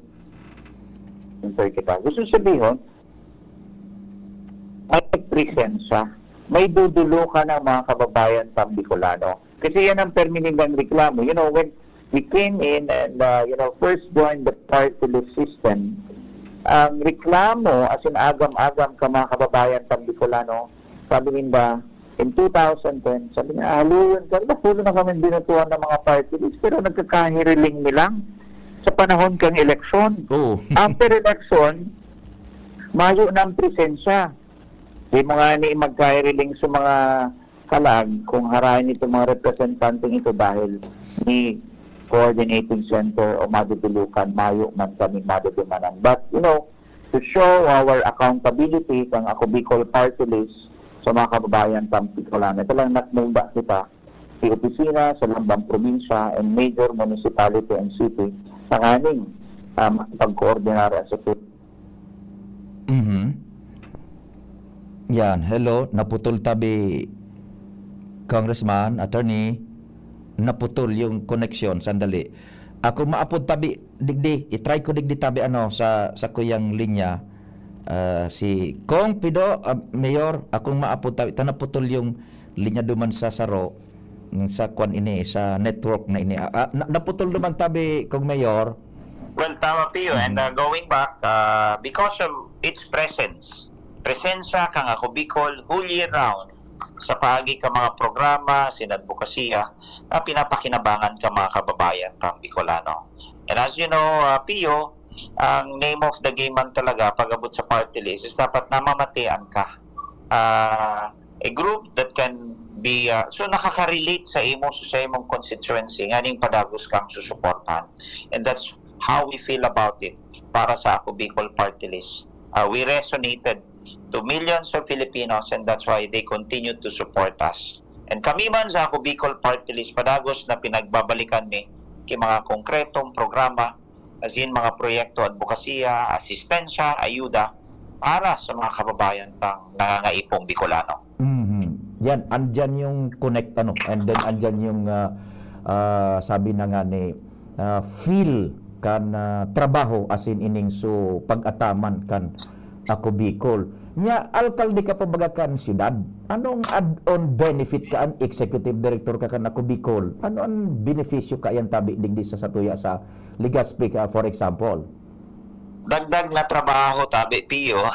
kita? Gusto sabihin, may presensya, may dudulo ka ng mga kababayan ng Bicolano. Kasi yan ang permanenteng reklamo. You know, when we came in and, first joined the party list system, ang reklamo, as in agam-agam ka mga kababayan ng Bicolano, sabi nila, in 2010, sabi niya, haluan ka, hulo na kami binutuan ng mga party list, pero nagkakahiriling nilang sa panahon kang eleksyon. After election, mayo ng presensya. Di mga ni magkahiriling sa mga kalag kung harayan ito mga representanteng ito dahil ni coordinating center o madudulukan, mayo man kami madudumanan. But, to show our accountability kang ako Bicol Party List sa mga kababayan ng Bicolano, ito lang natnumba kita si opisina sa lambang probinsya and major municipality and city sa kaning pag-coordinara sa Yan, hello, naputol tabi Congressman, attorney, naputol yung connection, sandali. Ako maapod tabi, digdi, itry ko digdi tabi sa kuyang linya, si Kong Pido, Mayor, akong maapod tabi, tanaputol yung linya duman sa Saro, sa kwan ini, sa network na ini. Naputol duman tabi, Kong Mayor. Well, tama Pio, and going back, because of its presensya kang ako Bicol whole year round sa paagi ka mga programa, sinadvokasya na pinapakinabangan ka mga kababayan ng Bicolano. And as you know, Pio, ang name of the game man talaga pag-abot sa party list is dapat namamatian ka. A group that can be, so nakaka-relate sa imong constituency, nganing padagos kang susuportahan. And that's how we feel about it para sa ako Bicol Party List. We resonated to millions of Filipinos and that's why they continue to support us. And kami man sa ako Bicol Party List padagos na pinagbabalikan ni kay mga konkretong programa as in mga proyekto advokasya, asistensya, ayuda para sa mga kababayan tang nangangaipong Bicolano. Yan, andyan yung connect and then andyan yung sabi na nga ni feel kan trabaho as in ining so pag-ataman kan ako Bicol. Nya, alkalde ka pa baga kan siyudad. Anong add-on benefit ka an executive director ka kan ako Bicol? Ano ang benepisyo ka yan tabi digdi sa satuya sa Legazpi ka, for example? Dagdag na trabaho tabi Pio.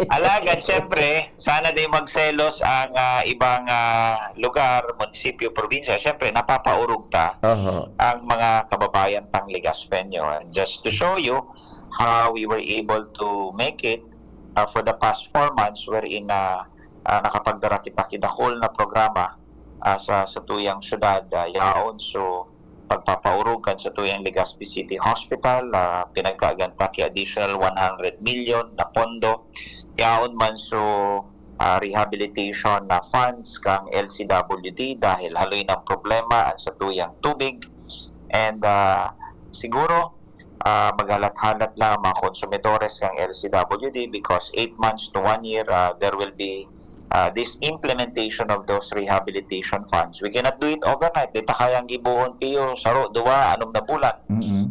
Alagad, siyempre, sana din magselos ang ibang lugar, munisipyo, probinsya. Siyempre, napapaurog ta ang mga kababayan tang Legazpenyo. And just to show you how we were able to make it for the past 4 months wherein nakapagdara kita kidakol na programa sa tuyang syudad, yaon. So, pagpapaurugan sa tuyang Legazpi City Hospital, pinagkaganta ki additional 100 million na pondo. Yaon man so rehabilitation na funds kang LCWD dahil haloy ng problema sa tuyang tubig. And siguro maghalat-halat lang mga konsumidores kang LCWD because 8 months to 1 year there will be this implementation of those rehabilitation funds. We cannot do it overnight. Dito kayang gibuhon Pio, saro, 2, 6 na bulan.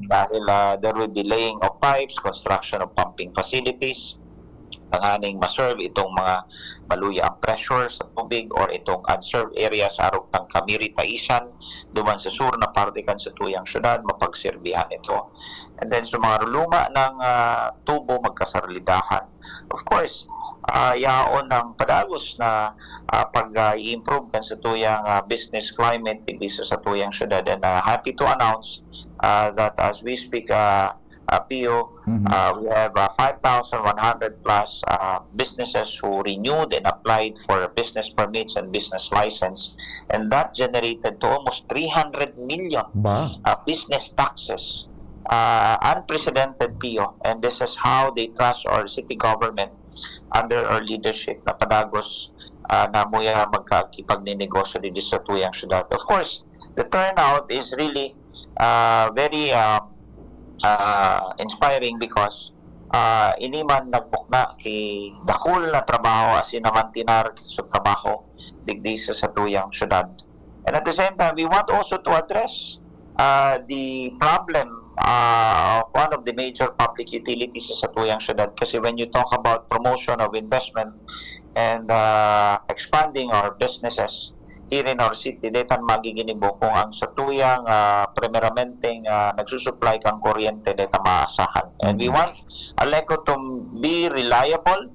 Dahil there will be laying of pipes, construction of pumping facilities, tanganing maserve itong mga maluya ang pressure sa tubig or itong unserved areas arog ng Kamiri, Taisan, duman sa sur na parte kan sa tuyang syudad, mapagserbihan ito. And then sa mga luma ng tubo, magkasarlidahan. Of course, yaon ng padagos na pag-i-improve kan sa tuyang business climate isa sa tuyang syudad. And happy to announce that as we speak, Pio, we have 5,100 plus businesses who renewed and applied for business permits and business license, and that generated to almost 300 million business taxes. Unprecedented, Pio, and this is how they trust our city government under our leadership na padagos na muya magkakipagninegosyo dito sa tuyang syudad. Of course, the turnout is really very inspiring because ini man nagbukna kay dakul na trabaho as in namantinar sa trabaho digdi sa tuyang syudad. And at the same time, we want also to address the problem of one of the major public utilities sa tuyang syudad. Kasi when you talk about promotion of investment and expanding our businesses here in our city, detan magiginibo kung ang sa tuyang primeramenteng nagsusupply kang kuryente deta maasahan. And we want Aleco to be reliable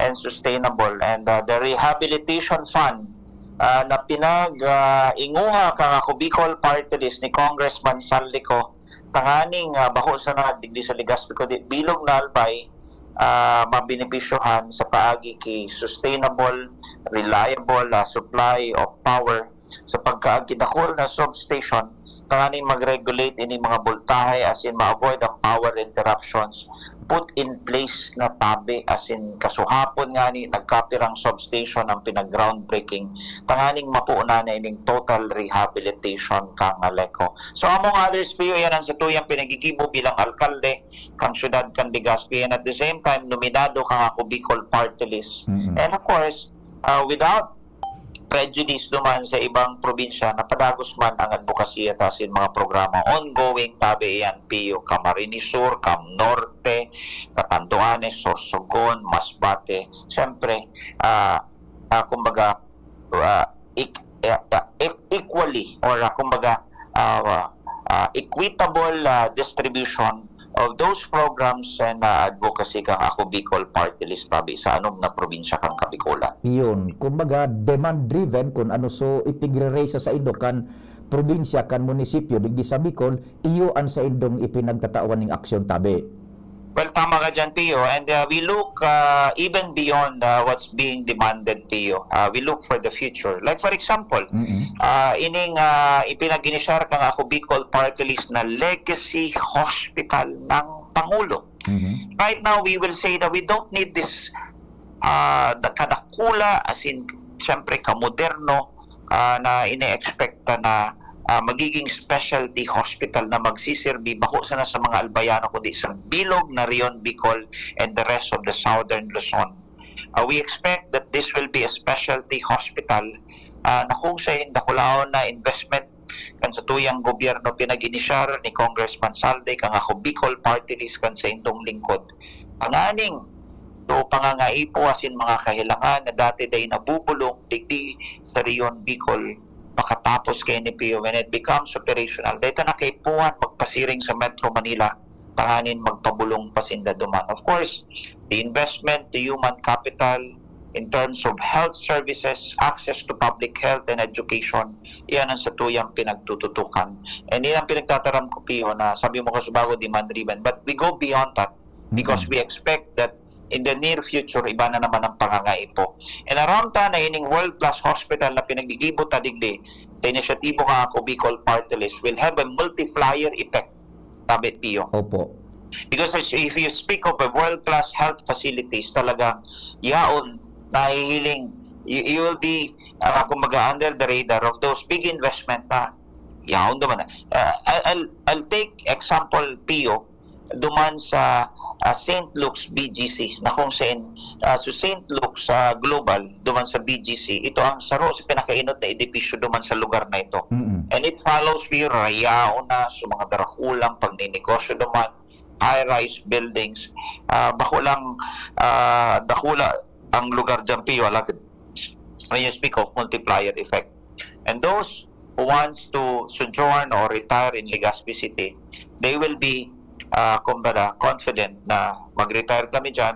and sustainable. And the rehabilitation fund na pinag-inguha kang ako Bicol Party List ni Congressman Saldico tanganing baho sa digdi sa Legazpi ko bilog na albay mabenepisyohan sa paagi kay sustainable, reliable supply of power sa pagkaagidakol na substation tanganing mag-regulate ini mga voltahe as in ma-avoid ang power interruptions, put in place na tabi as in kasuhapon nga ni nagkapirang substation ang pinag-groundbreaking tanganing mapuuna na ining total rehabilitation kang Aleco. So among others piyo yan ang sa tuyang pinagigibo bilang alkalde kang syudad kang Legazpi, and at the same time nominado kang ako Bicol Party List. And of course, without prejudice duman sa ibang probinsya na padagos man ang advokasya tasin mga programa ongoing tabi yan piyo Camarines Sur, Cam Norte, Catanduanes, Sorsogon, Masbate. Siyempre kumbaga equally or kumbaga equitable distribution of those programs and advocacy kang ako Bicol Party List tabi sa anom na probinsya kang Kabikolan. Iyon, kumbaga demand driven kung ano so ipigre-raise sa indo kan probinsya kan munisipyo digdi sa Bicol, iyo an sa indong ipinagtatawan ning aksyon tabi. Well, tama ka dyan, Tio. And we look even beyond what's being demanded, Tio. We look for the future. Like for example, ining ipinag-inisyar kang ako Bicol Party List na legacy hospital ng Pangulo. Right now, we will say that we don't need this the kadakula as in, syempre, kamoderno na ine-expecta na magiging specialty hospital na magsisirbi baho sana sa mga albayano kundi sa bilog na Rion, Bicol and the rest of the southern Luzon. We expect that this will be a specialty hospital na kung sa dakulaon na investment kan sa tuyang gobyerno pinag-inisyar ni Congressman Salde kang ako Bicol Party List kan sa indong lingkod. Panganing to pangangaipo asin mga kahilangan na dati day nabubulong digdi sa Rion, Bicol makatapos kay NPO when it becomes operational. Dito na kay Puan magpasiring sa Metro Manila panganin magpabulong pasinda duman. Of course, the investment, the human capital in terms of health services, access to public health and education, iyan ang sa tuyang pinagtututukan. And iyan ang pinagtataram ko piyo na sabi mo kasi bago demand driven. But we go beyond that because we expect that in the near future, iba na naman ang pangangaipo. And around ta na ining world-class hospital na pinagigibot tadigli sa inisyatibo nga ako Bicol Party List will have a multiplier effect. Tabi, Pio. Opo. Because if you speak of a world-class health facilities, talagang yaon, nahihiling, you will be, kumbaga, under the radar of those big investment na yaon duman. I'll take example, Pio, duman sa St. Luke's BGC na kung saan so St. Luke's Global duman sa BGC ito ang saro sa pinakainot na edipisyo duman sa lugar na ito. And it follows for rayao na sa mga darakulang pagninegosyo duman high-rise buildings bakulang dakula ang lugar dyan piyo when you speak of multiplier effect. And those who wants to sojourn or retire in Legazpi City, they will be kumbaga confident na mag-retire kami dyan,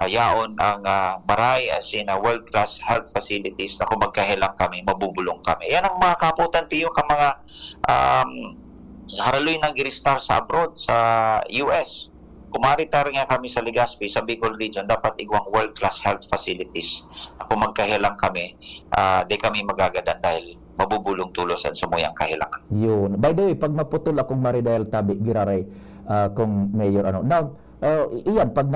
yaon ang maray as in world-class health facilities na kung magkahilang kami, mabubulong kami. Yan ang mga kaputan piyo ka mga haraloy ng giristar sa abroad, sa US. Kung ma-retire nga kami sa Legazpi, sa Bicol Region, dapat igwang world-class health facilities. Kung magkahilang kami, di kami magagadan dahil mabubulong tulosan sa muyang kahilangan. Yun. By the way, pag maputol akong Maridel tabi, giraray, kung mayor ano. Now, iyan pag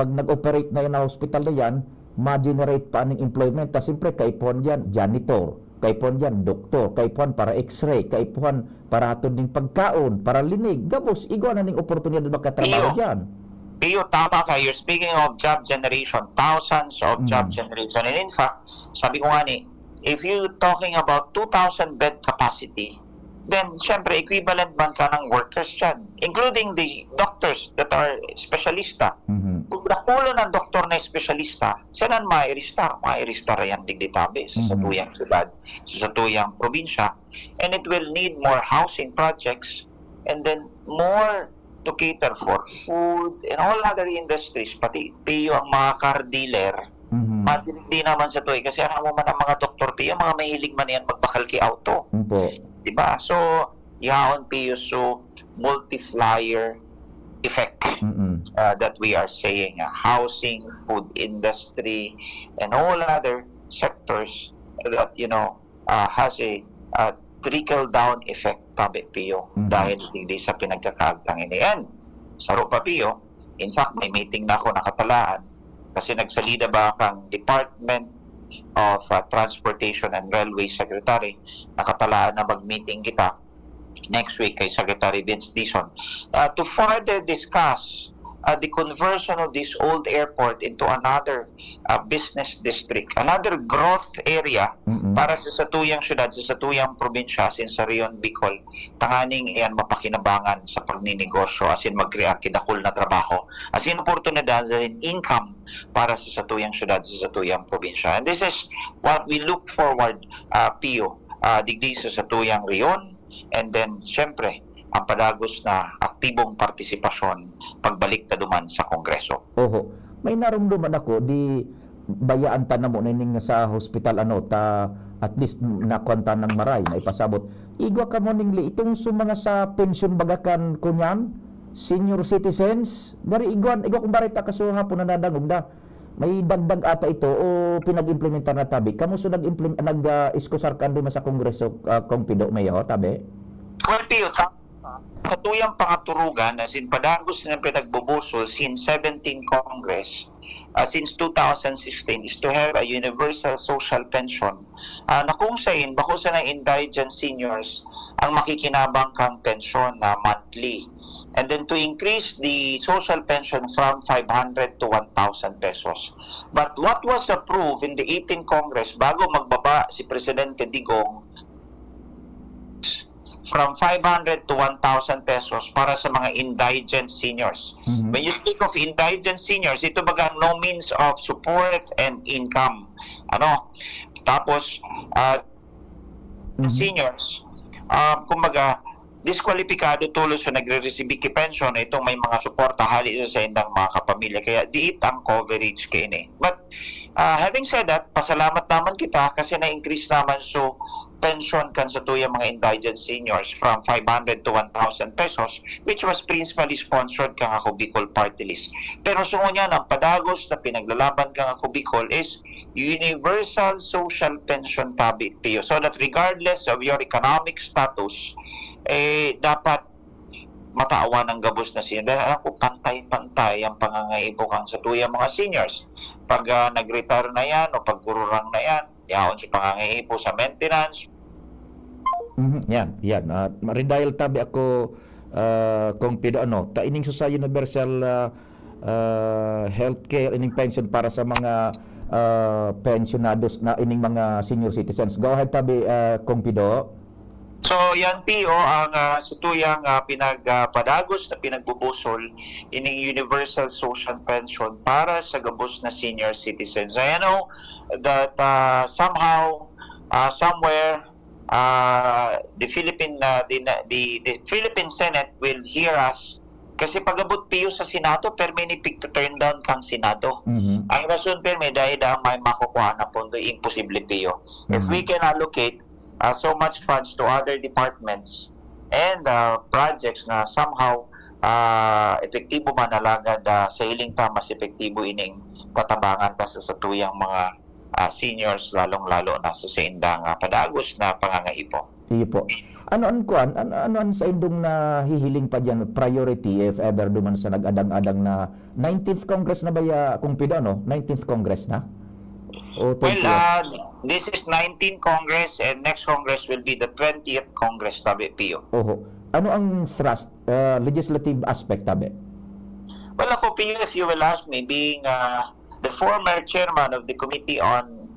nag-operate na yan na hospital na yan, ma-generate pa ng employment. Ta siyempre kaipuan yan janitor, kaipuan yan doktor, kaipuan para x-ray, kaipuan para hatod ning pagkaon, para linig. Gabos igwa na ning oportunidad makatrabaho diyan. Pio, tama ka. You're speaking of job generation, thousands of job generation. And in fact, sabi ko nga ni, if you talking about 2,000 bed capacity, then syempre equivalent man ka ng workers dyan, including the doctors that are specialista. Kung nakulo ng doktor na specialista, saan mairistar? Mairistar yan digditabe sa satuyang syudad, sa satuyang probinsya. And it will need more housing projects and then more to cater for food and all other industries, pati piyo ang mga car dealer. Hindi naman sa to kasi alam mo man ang mga doktor piyo, mga mahilig man yan magbakal ki auto. Diba? So, yaon piyo so multiplier effect that we are saying, housing, food industry, and all other sectors that, has a trickle-down effect tabi piyo dahil hindi sa pinagkakaagtang ini. And saro pa piyo, in fact, may meeting na ako nakatalaan kasi nagsalida ba kang Department of Transportation and Railway Secretary, nakatalaan na mag-meeting kita next week kay Secretary Vince Dizon to further discuss the conversion of this old airport into another business district, another growth area para sa satuyang syudad, sa satuyang probinsya, sin sa Rion Bicol, tanganing iyan mapakinabangan sa pagninegosyo, asin mag-create kidakul na trabaho, asin oportunidad, asin income para sa satuyang syudad, sa satuyang probinsya. And this is what we look forward, Pio, digdi sa satuyang Rion, and then, syempre, ang padagos na aktibong partisipasyon pagbalik na duman sa Kongreso. Oho. May narumduman ako, di bayaan ta na mo nining sa hospital ta at least nakwanta ng maray na ipasabot. Igwa ka mo ning itong mga sa pension bagakan kunyan, senior citizens, dari igwa kung barita kasuha po na nadangog na. May dagdag ata ito o pinag-implementar na tabi. Kamuso nag-iskusar ka doon sa Kongreso kung pido mayor tabi? Well, Pio, katuyang pangaturugan na sin padagos ng pinagbubusol since 17 Congress since 2016 is to have a universal social pension na kung saan bako sa na indigent seniors ang makikinabang kang pension na monthly, and then to increase the social pension from 500 to 1,000 pesos. But what was approved in the 18th Congress bago magbaba si Presidente Digong from 500 to 1,000 pesos para sa mga indigent seniors. When you speak of indigent seniors, ito bagang no means of support and income. Tapos, seniors, kumbaga, diskwalipikado tulos sa nagre-receive ki pension itong may mga suporta hali sa indang mga kapamilya. Kaya diit ang coverage kini. But, having said that, pasalamat naman kita kasi na-increase naman so pension kan sa tuyang mga indigent seniors from 500 to 1,000 pesos, which was principally sponsored kang ako Bicol Party List. Pero sungo niya, ang padagos na pinaglalaban kang ako Bicol is universal social pension tabi, Pio. So that regardless of your economic status, dapat mataawa ng gabos na senior. Dahil ako, pantay-pantay ang pangangaibo kang sa tuyang mga seniors. Pag nag-retire na yan o pagkururang na yan, yaon si pangangaibo sa maintenance. Yan. Redahil tabi ako kung pido ta ining sa universal healthcare, ining pension para sa mga pensionados na ining mga senior citizens. Go ahead tabi kung pido. So yan Pio ang sa tuyang pinagpadagos na pinagbubusol ining universal social pension para sa gabos na senior citizens. I know that somehow somewhere the Philippine Senate will hear us kasi pagabot Pio sa Senado permi pick to turn down kang Senado. Ang rason permi dahil may makukuha na pondo imposible Pio. If we can allocate so much funds to other departments and projects na somehow epektibo man alagad sa hiling mas epektibo ining katabangan sa tuyang mga seniors lalong-lalo na sa indang padagos na pangangaipo. Iyo po. Ano sa indong na hihiling pa diyan priority if ever duman sa nag-adang-adang na 19th Congress na ba kung pida no? 19th Congress na? O 20th? This is 19th Congress and next Congress will be the 20th Congress, tabi, Pio. Oho. Ano ang thrust, legislative aspect, tabi? Well, ako, Pio, if you will ask me, being the former chairman of the Committee on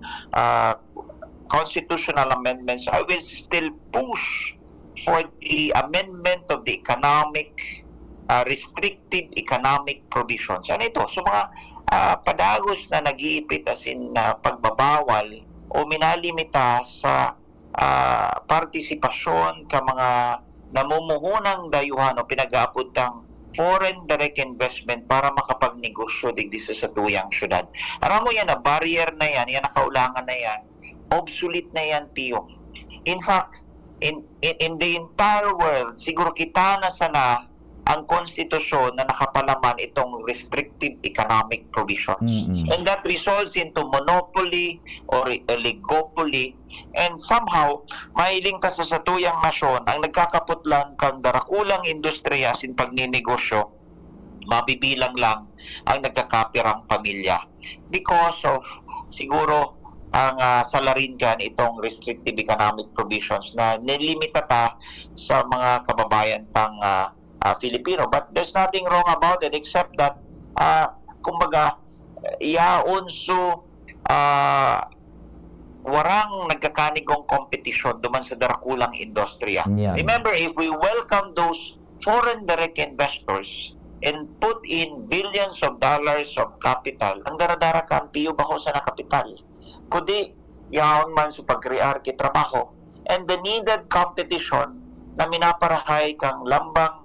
Constitutional Amendments, I will still push for the amendment of the restricted economic provisions. Ano ito? So mga padagos na nag-iipit as in pagbabawal o minalimita sa partisipasyon ka mga namumuhunang dayuhan o pinag-aapod ng foreign direct investment para makapagnegosyo digdi sa tuyang syudad. Aram mo yan, na barrier na yan nakaulangan na yan, obsolete na yan, Pio. In fact, in the entire world, siguro kita na sana ang konstitusyon na nakapalaman itong restrictive economic provisions. And that results into monopoly or oligopoly, and somehow mahiling ta sa satuyang nasyon ang nagkakaputlan kang darakulang industriya sin pagninegosyo, mabibilang lang ang nagkakapirang pamilya because of siguro ang salarin kan itong restrictive economic provisions na nilimita ta sa mga kababayan tang Filipino. But there's nothing wrong about it except that kumbaga yaunso warang nagkakanigong competition duman sa darakulang industriya. Yeah. Remember, if we welcome those foreign direct investors and put in billions of dollars of capital, ang daradara kan piyo baho sa na kapital. Kundi yaon man sa pag-create trabaho and the needed competition na minaparahay kang lambang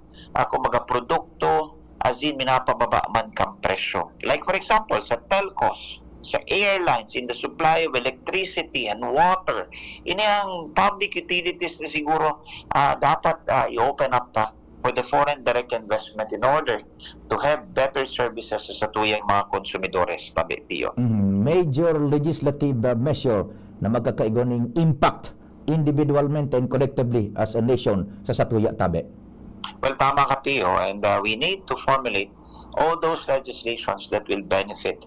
kumbaga produkto as in minapababa man kang presyo. Like for example, sa telcos, sa airlines, in the supply of electricity and water, ini ang public utilities na siguro dapat i-open up for the foreign direct investment in order to have better services sa tuyang mga konsumidores, tabi, Tio. Major legislative measure na magkakaigoning impact individualmente and collectively as a nation sa satuya, tabi. Well, tama ka, Tio, and we need to formulate all those legislations that will benefit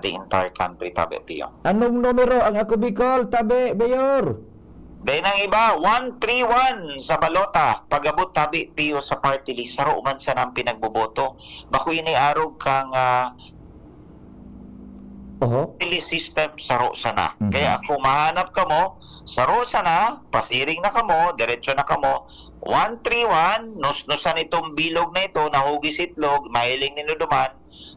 the entire country, tabi, Tio. Anong numero ang ako Bicol, tabi, Mayor? Dahil ang iba, 131 sa balota. Pag-abot, tabi, Pio, sa party list, saro man sa nang pinagboboto. Baku iniarog kang party system, saro sana. Kaya kung mahanap ka mo, saro sana, pasiring na ka mo, diretso na ka mo, 131, nusnusan itong bilog na ito, nahugis itlog, mahiling ninuduman,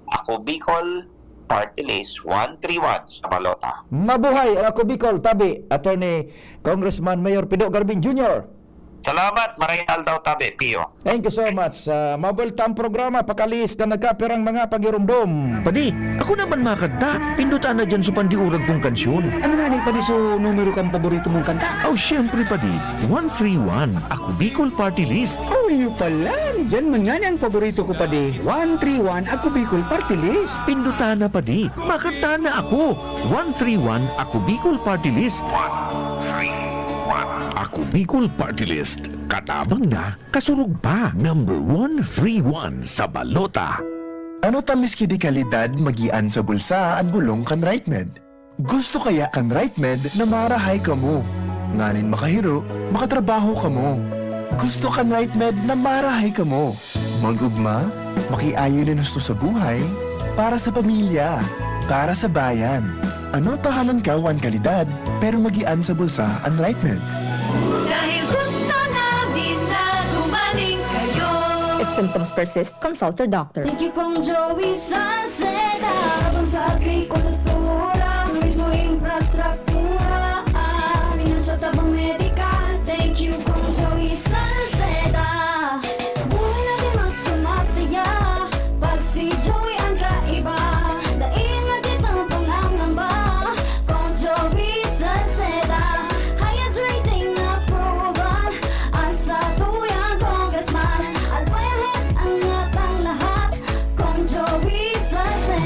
ako Bicol, party list 131 sa balota. Mabuhay ako Bicol, tabi, Attorney Congressman Mayor Pido Garbin Jr. Salamat, marinal daw, tabi, Pio. Thank you so much. Mabuelta ang programa, pakalis ka nagkapirang mga pagirumdum. Padi, ako naman makanta. Pindutan na dyan sa pandiurag kong kansyon. Ano na padi so numero kang paborito mong kanta? Oh, syempre padi. 131, ako Bicol Party List. Oh, yun pala. Diyan man nga ang paborito ko padi. 131, ako Bicol Party List. Pindutan na padi. Makanta na ako. 131, ako Bicol Party List. 131. Ako Bicol Party List. Katabang na, kasurog pa. Number 131 sa balota. Ano tamis kidi kalidad magian sa bulsa ang bulong kan RightMed? Gusto kaya kan RightMed na marahay ka mo? Nganin makahiro, makatrabaho ka mo. Gusto kan RightMed na marahay ka mo? Magugma, makiayo na gusto sa buhay, para sa pamilya, para sa bayan. Ano tahanan ka wan kalidad, pero magian sa bulsa ang RightMed? Dahil gusto namin na gumaling kayo. If symptoms persist, consult your doctor. Thank you kong Joey Salceda. Habang sa agrikultura, turismo, infrastruktura, financial tabang medical. Thank you kong Joey Salceda. Buhay natin mas sumasaya pag si Joey ang kaiba. Daig natin ang pangangamba kong Joey Salceda. Highest rating approval ang sa tuyang congressman. Albayahet ang atang lahat kong Joey Salceda.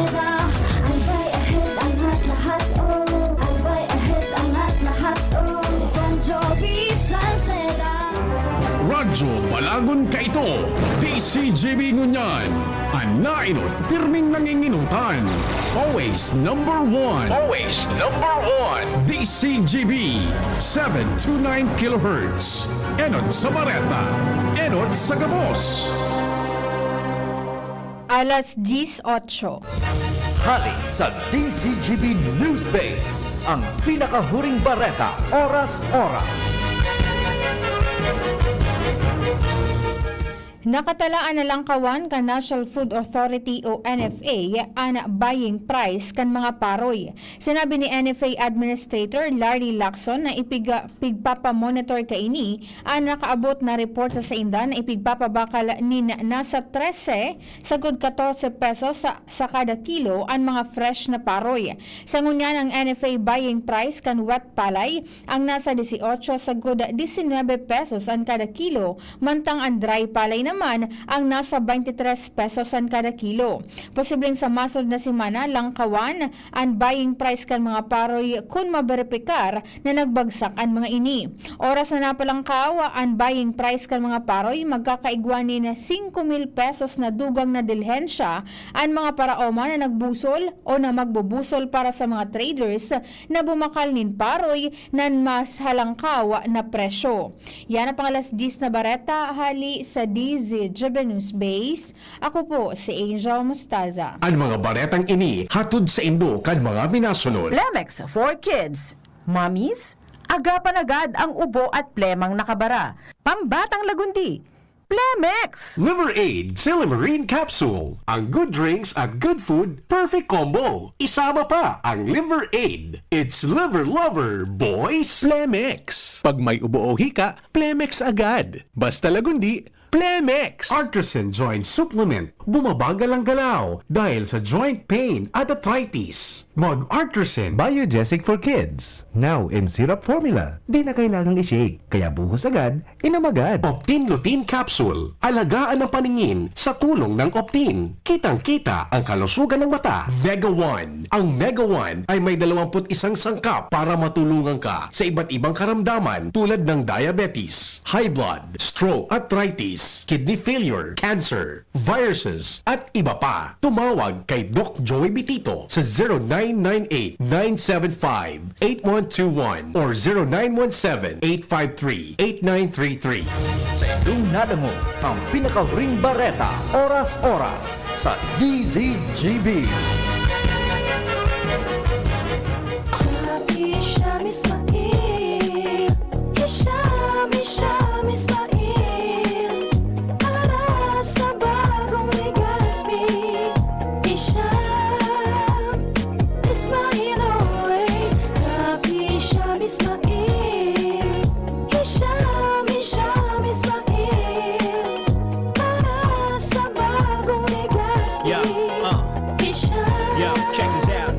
medyo balagon ka ito. DCGB ngunyan. Anainot, pirming nanginginutan. Always number one. Always number one. DCGB 729 kHz. Enot sa Bareta. Enot sa Gabos. Alas 10:08. Hali sa DCGB News Base, ang pinakahuring bareta, oras-oras. Nakatalaan na lang kawan ka National Food Authority o NFA ang buying price kan mga paroy. Sinabi ni NFA Administrator Larry Lacson na pigpapamonitor kaini ang nakaabot na report sa inda na ipigpapabakal ni nasa 13 sagud 14 pesos sa kada kilo ang mga fresh na paroy. Sa ngunyan ang NFA buying price kan wet palay ang nasa 18 sagud 19 pesos ang kada kilo, mantang ang dry palay naman ang nasa 23 pesos ang kada kilo. Posibleng sa masod na simana lang kawan ang buying price kan mga paroy kung maberipikar na nagbagsak ang mga ini. Oras na napalangkaw ang buying price kan mga paroy magkakaigwani na 5,000 pesos na dugang na dilhensya ang mga paraoma na nagbusol o na magbubusol para sa mga traders na bumakal nin paroy na mas halangkaw na presyo. Yan ang pangalas 10 na bareta hali sa DCGB News Base. Ako po si Angel Mostaza. Ang mga baretang ini hatod sa indo kan mga minasunod. Plemex for Kids. Mommies, agapan agad ang ubo at plemang nakabara. Pambatang lagundi. Plemex! Liver Aid Silimarine Capsule. Ang good drinks at good food, perfect combo. Isama pa ang Liver Aid. It's liver lover, boys. Plemex. Pag may ubo o hika, Plemex agad. Basta lagundi, Plemex. Artisan Joint Supplement. Bumabagal ang galaw dahil sa joint pain at arthritis. Mag-Artisan. Biogesic for Kids. Now in syrup formula. Di na kailangang i-shake. Kaya buhos agad, inom agad. Optin Lutein Capsule. Alagaan ang paningin sa tulong ng Optin. Kitang-kita ang kalusugan ng mata. Mega One. Ang Mega One ay may 21 sangkap para matulungan ka sa iba't ibang karamdaman tulad ng diabetes, high blood, stroke, arthritis, kidney failure, cancer, viruses, at iba pa. Tumawag kay Doc Joey Bitito sa 0998-975-8121 or 0917-853-8933. Sa indong nadango, ang pinakahuring bareta, oras-oras sa DCGB. Hisham Ismail, Hisham Ismail, para sa bagong Legazpi. Hisham Ismail always, Hisham Ismail, Hisham Ismail, para sa bagong Legazpi. Hisham, check this out.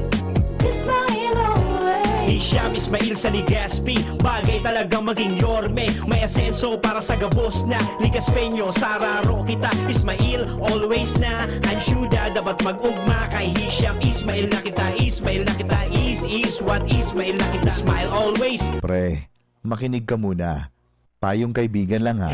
Ismail always. Hisham Ismail sa Legazpi, bagay talagang maging yorme. May asenso para sa gabos na Ligaspeño, sararo kita. Ismail, always na ansyuda, dapat mag-ugma kay Hisham Ismail na kita. Ismail na kita, is what Ismail na kita. Smile always. Pre, makinig ka muna. Payong kaibigan lang ha.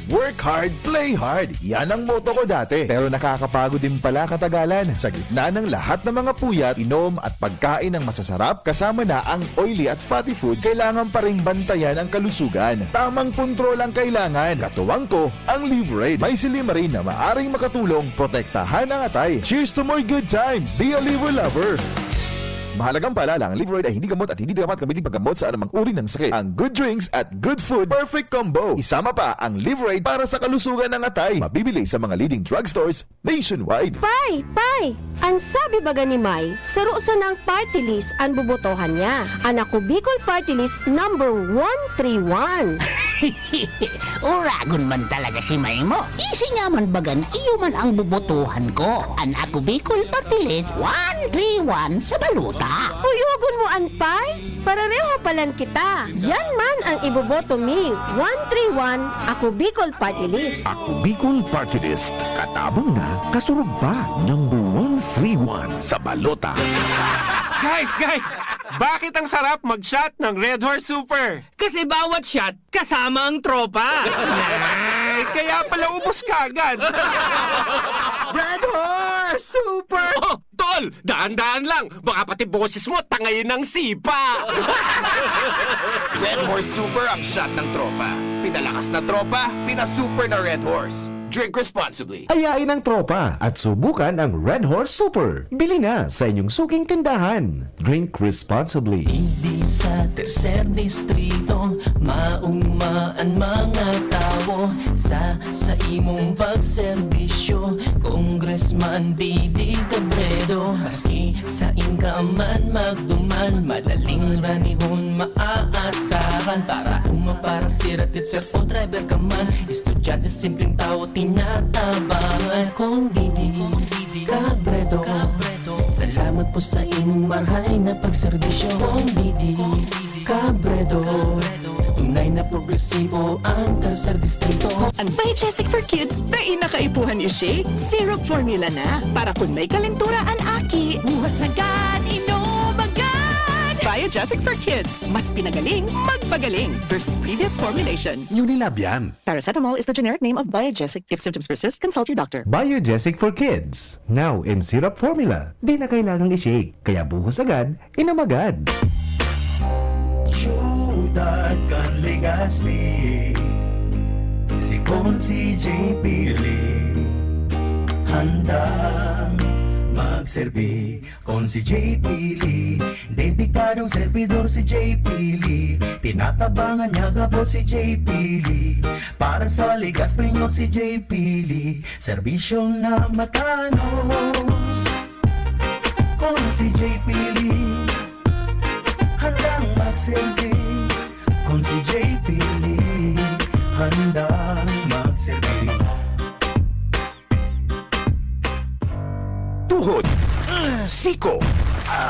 Work hard, play hard. Yan ang motto ko dati. Pero nakakapagod din pala katagalan. Sa gitna ng lahat ng mga puyat, inom at pagkain ng masasarap, kasama na ang oily at fatty foods, kailangan pa ring bantayan ang kalusugan. Tamang kontrol ang kailangan. Katuwang ko, ang Liver-Aid. May silimarin na maaring makatulong protektahan ang atay. Cheers to more good times. Be a liver lover. Mahalagang paalala, ang Liver-Aid ay hindi gamot at hindi dapat gamitin paggamot sa anumang uri ng sakit. Ang good drinks at good food, perfect combo. Isama pa ang Liver-Aid para sa kalusugan ng atay. Mabibili sa mga leading drugstores nationwide. Pai! Ang sabi baga ni May, saro sa ng party list ang bubotohan niya. Anak ko Bicol Party List number 131. Uragon man talaga si May mo. Isinyaman baga na iyo man ang bubotohan ko. An ako Bicol Party List 131 sa baluta. Uyugon mo Anpay? Parareho palan kita. Yan man ang iboboto mi. 131, ako Bicol Party List. Ako Bicol Party List. Katabang na, kasurog pa. Number 131 sa balota. Guys! Bakit ang sarap mag-shot ng Red Horse Super? Kasi bawat shot, kasama ang tropa. Ay, kaya pala ubos ka agad. Red Horse Super! Oh, tol, daan-daan lang. Baka pati boses mo tangayin ng sipa. Red Horse Super ang shot ng tropa. Pinalakas na tropa, pinasuper na Red Horse. Drink responsibly. Ayain ang tropa at subukan ang Red Horse Super. Bili na sa inyong suking tindahan. Drink responsibly. Hindi sa tercer distrito, maugmaan mga tao sa imong pagserbisyo. Congressman Didi Cabredo, maski sa inkaman magduman, madaling ranihon maaasahan. Para para siratit sir o driver ka man, estudyante simpleng tao tinatabangan. Kung Didi Cabredo, salamat po sa inyong marhay na pagserbisyo. Kung Didi Cabredo, tunay na progresibo ang tercer distrito. Ang Biogesic for Kids na inakaipuhan i-shake, syrup formula na. Para kung may kalentura ang aki, buhas agad, inom agad. Biogesic for Kids, mas pinagaling, magpagaling versus previous formulation. Unilab yan. Paracetamol is the generic name of Biogesic. If symptoms persist, consult your doctor. Biogesic for Kids. Now in syrup formula. Di na kailangang i-shake. Kaya buhos agad, inom agad. Syudad kan Legazpi, si Consi J. Pili, handang magserbi. Consi J. Pili, dedikadong servidor si J. Pili, tinatabangan niya gabo si J. Pili. Para sa Legazpi nyo si J. Pili, serbisyong na matanos. Consi J. Pili, handang magsilbi. Kung si JP Lee, handang magsilbi. Tuhod, siko,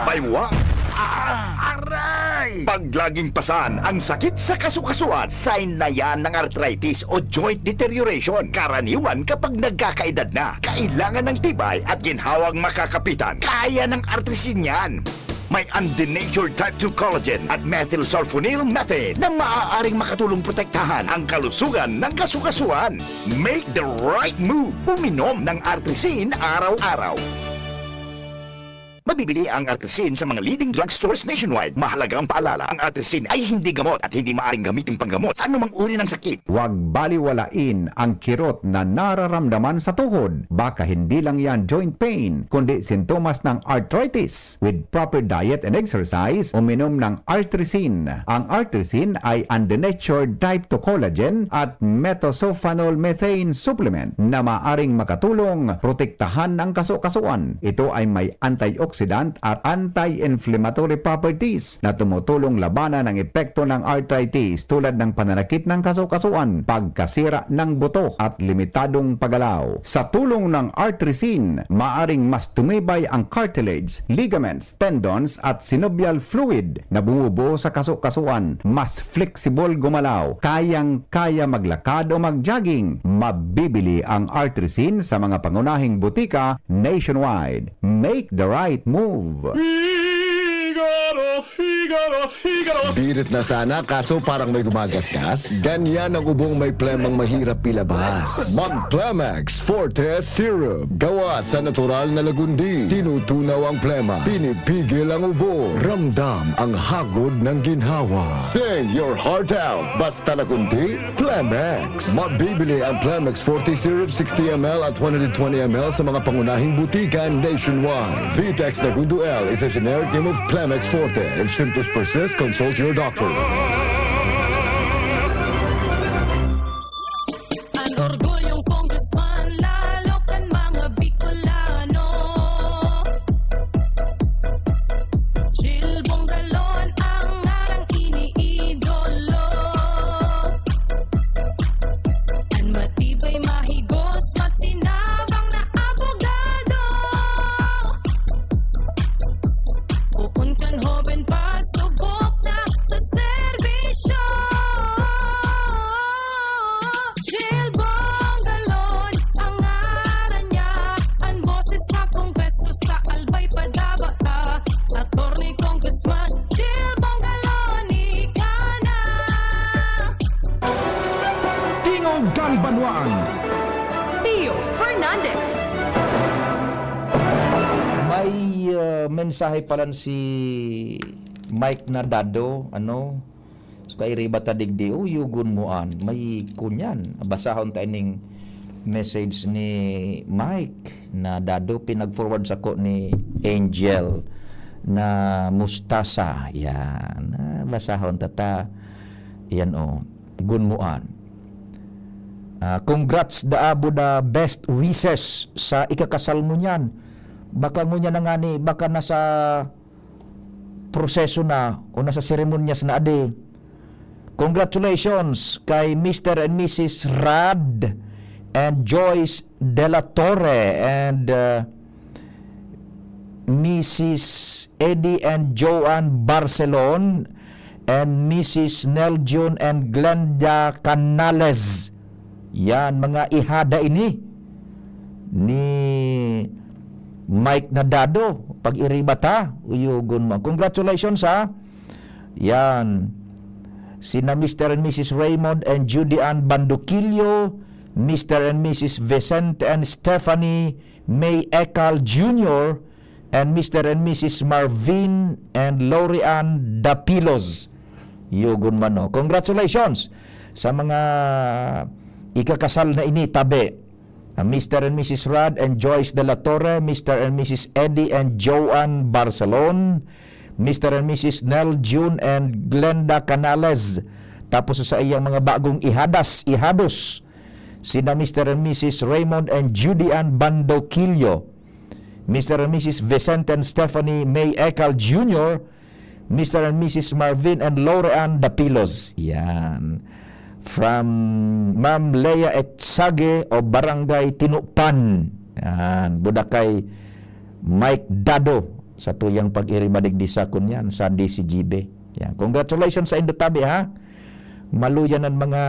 baywa, aray! Pag laging pasan ang sakit sa kasukasuan, sign na yan ng arthritis o joint deterioration. Karaniwan kapag nagkakaedad na, kailangan ng tibay at ginhawang makakapitan. Kaya ng artrisin yan. May undenatured type 2 collagen at methylsulfonyl methane na maaaring makatulong protektahan ang kalusugan ng kasukasuan. Make the right move. Uminom ng Artrisin araw-araw. Mabibili ang Artrisin sa mga leading drugstores nationwide. Mahalagang paalala, ang Artrisin ay hindi gamot at hindi maaaring gamitin panggamot sa anumang uri ng sakit. Huwag baliwalain ang kirot na nararamdaman sa tuhod. Baka hindi lang yan joint pain, kundi sintomas ng arthritis. With proper diet and exercise, uminom ng Artrisin. Ang Artrisin ay undenatured type 2 collagen at methylsulfonyl methane supplement na maaring makatulong protektahan ang kasukasuan. Ito ay may antioxidant at anti-inflammatory properties na tumutulong labanan ang epekto ng arthritis tulad ng pananakit ng kasukasuan, pagkasira ng buto at limitadong paggalaw. Sa tulong ng Artrisin, maaring mas tumibay ang cartilage, ligaments, tendons at synovial fluid na bumubuo sa kasukasuan. Mas flexible gumalaw, kayang-kaya maglakad o mag-jogging. Mabibili ang Artrisin sa mga pangunahing butika nationwide. Make the right move. Birit na sana kaso parang may gumagasgas. Ganyan ang ubong may plemang mahirap ilabas. Mag-Plemex Forte Syrup. Gawa sa natural na lagundi. Tinutunaw ang plema. Pinipigil ang ubo. Ramdam ang hagod ng ginhawa. Sing your heart out. Basta lagundi, Plemex. Mabibili ang Plemex Forte Syrup 60ml at 120ml sa mga pangunahing butika nationwide. Vitex Nagundo L is a generic name of Plemex Forte. If symptoms persist, consult your doctor. Ang orgulyong congressman, lalo kan mga Bicolano. Jill Bongalon ang ngarang iniidolo. Ang matibay, mahigos, matinabang na abogado. Uun kan hoben pa, subok na sa serbisyo. Jill Bongalon, ang ngaran niya. Ang boses sa kongreso sa albay padabata. Attorney Congressman Kanbanwaan. Pio Fernandez. May mensahe pala si Mike Nadado, ano? So kay riba ta digdi, yugon mo an. May kunyan. Basahon ta ining message ni Mike Nadado, pinag-forward sa ko ni Angel na mustasa. Yan. Basahon ta. Yan gunmuan. Congrats daabo da best wishes sa ikakasal mo niyan. Baka mo niya na nga ni, baka nasa proseso na o nasa seremonyas na ade. Congratulations kay Mr. and Mrs. Rad and Joyce De La Torre and Mrs. Eddie and Joanne Barcelon and Mrs. Neljun and Glenda Canales. Yan, mga ihada ini ni Mike Nadado. Pag-iribata, uyugon mo. Congratulations ha. Yan. Sina Mr. and Mrs. Raymond and Judy Ann Banduquillo, Mr. and Mrs. Vicente and Stephanie May Ekal Jr., and Mr. and Mrs. Marvin and Lori Ann Dapilos. Yugon man no. Congratulations sa mga ikakasal na ini tabi. Mr. and Mrs. Rad and Joyce De La Torre, Mr. and Mrs. Eddie and Joanne Barcelon, Mr. and Mrs. Nel June and Glenda Canales. Tapos sa iyang mga bagong ihados, sina Mr. and Mrs. Raymond and Judy Ann Bandoquillo, Mr. and Mrs. Vicente and Stephanie May Ekal Jr., Mr. and Mrs. Marvin and Laurean Dapilos. Yan. From Ma'am Leia Etsage o Barangay Tinupan. Yan. Budakay Mike Dado sa tuyang pag-iribadig di sa kunyan sa DCGB. Yan. Congratulations sa Indotabi ha. Maluyan ang mga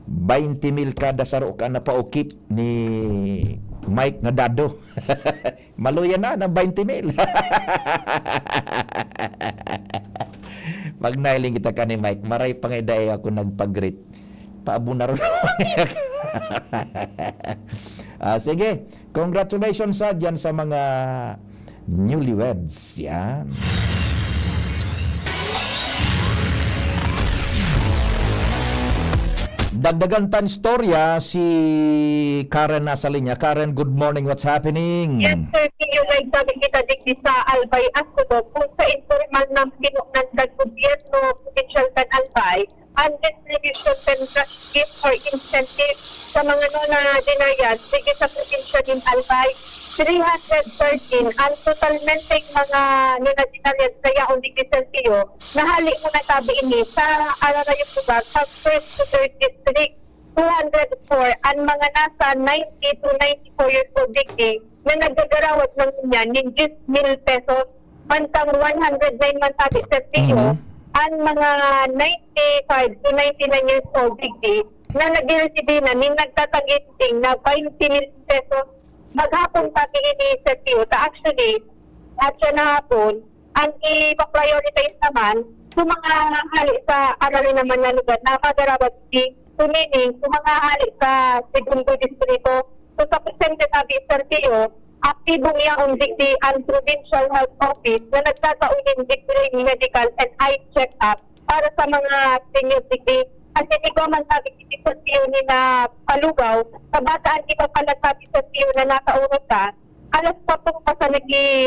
20,000 kada saro ka na paukip ni Mike Nadado. Maluyan na ng 20,000. Pag nailing kita ka ni Mike, maray pangiday ako nagpag-greet. Paabo na rin. Sige, congratulations dyan sa mga newlyweds. Yan. Dagdagan tan storya si Karen nasa linya. Karen, good morning. What's happening? Yes, sir. Yung nagsabi kita digdi sa Albay Asubo, kung sa informal ng pinunandag gobyerno, potential kan Albay, and distribution and gift or incentive sa mga na dinayad, digdi sa provincial in Albay, 313 ang totalmente mga dinayad sa yaon digdi sa siyo, nahali mo na tabi ini sa Ararayong lugar sa 1st to 3rd district. 204 ang mga nasa 90 to 94 years old digdi na nagagarawat ng niya ng 10,000 pesos mantang 109 man tabi sa siyo ang mga 95 to 99 years old digdi na nag-receive na ning nagtatagiting na 20,000 pesos maghapon tabi ini sa siyo. Actually, at siya na hapon, ang ipa-prioritize naman sa mga hali sa arali naman na lugar na magarawat di tumining sa mga hali sa segundo distrito. So sa presente tabi sa siyo, aktibong yaong digdi ang Provincial Health Office na nagtataunin digdi medical and eye check-up para sa mga senior digdi. Kasi di ko man sabi sa siyo ni na palugaw, sa bataan di pa pala sabi sa siyo na nakaurot ka, alas 4 pa sa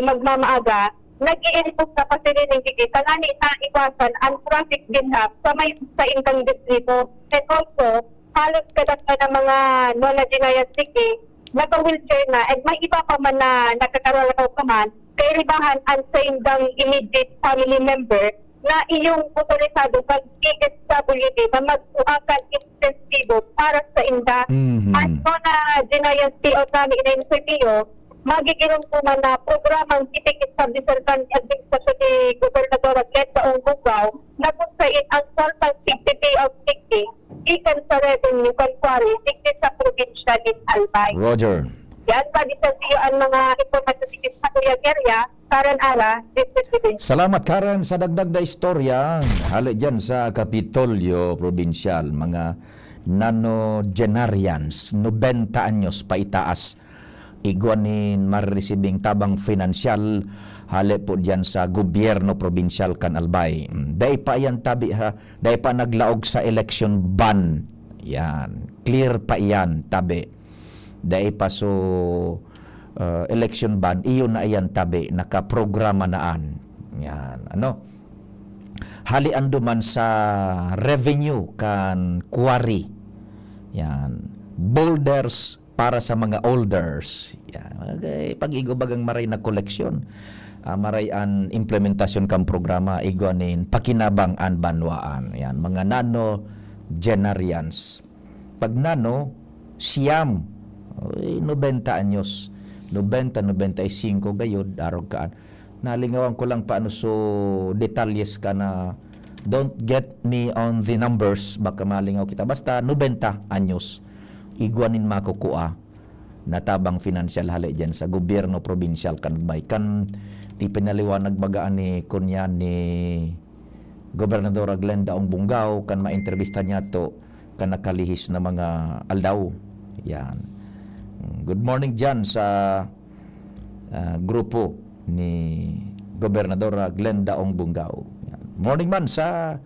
magmamaaga, nag-i-input na kasi rin ng digdi, tanani na iwasan ang traffic ginhap sa may sa indang distrito. And also, halos kadat na ng mga non-adinayas digdi, naka-wheelchair na, at may iba pa man na nakakaroon pa man, kay ribahan ang sa indang immediate family member na iyong otorisado pag PSWD na magsuakan intensibo para sa inda. At so na dinayas o namin na insertiyo, magiging po man na programang kitikit sa Disertan Administrasyon ni Gobernador at Lesa Onggugaw na kung saan ang total 50 payout ticket ikan sa revenue conquari ticket sa probinsya ni Albay. Roger. Yan, pag-isasiyo ang mga informasyon ticket sa Kuya Geria, Karen Ara, District. Salamat Karen sa dagdag na istorya. Hali dyan sa Kapitolyo Provincial. Mga nanogenarians, 90 anyos pa itaas. Iguanin mariresibing tabang finansyal hali po diyan sa gobyerno provinsyal kan Albay. Dahil pa yan tabi ha, dahil pa naglaog sa election ban. Yan, clear pa yan tabi. Dahil pa so election ban, iyon na yan tabi, nakaprograma naan. Yan, ano? Halian duman sa revenue kan quarry. Yan, boulders para sa mga olders. Yan, okay, pag-igobagang maray na koleksyon. Maray an implementasyon kang programa iguanin pakinabang an banwaan. Yan, mga nano genarians. Pag nano, siyam, 90 anyos. 90-95 gayod arog kaan. Nalingawan ko lang paano so detalyes ka na don't get me on the numbers baka malingaw kita basta 90 anyos iguanin makukuha na tabang financial hali dyan sa gobyerno provincial kanbay kan ti pinaliwanag bagaan ni kunya ni Gobernador Glenda Ong Bungaw kan ma-intervista niya to kan nakalihis na mga aldaw. Yan. Good morning dyan sa grupo ni Gobernador Glenda Ong Bungaw. Morning man sa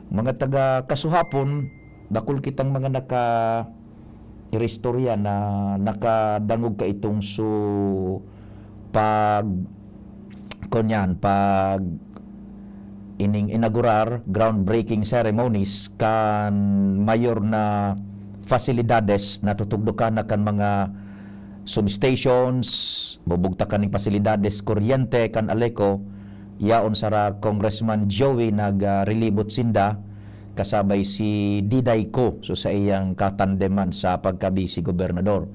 mga taga Kasuhapon, dakol kitang mga naka-irestorya na nakadangog ka itong pag ining inaugurar groundbreaking ceremonies kan mayor na fasilidades na tutugdukan na kan mga substations, bubugtakan ng pasilidades kuryente kan Aleco, yaon sara Congressman Joey nag-relibot sinda kasabay si Diday Ko so sa iyang katandeman sa pagkabisi gobernador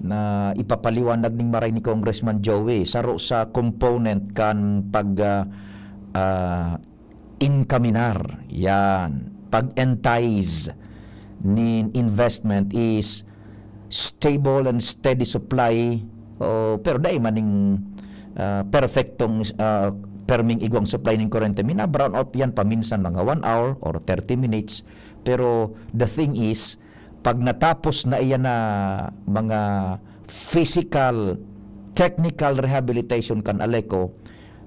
na ipapaliwanag ning maray ni Congressman Joey saro sa component kan pag incaminar yan pag-entice ni investment is stable and steady supply pero dahil maning perfectong perming igwang supply ng kurente mina brown out yan paminsan mga 1 hour or 30 minutes pero the thing is pag natapos na iyan na mga physical technical rehabilitation kan Aleco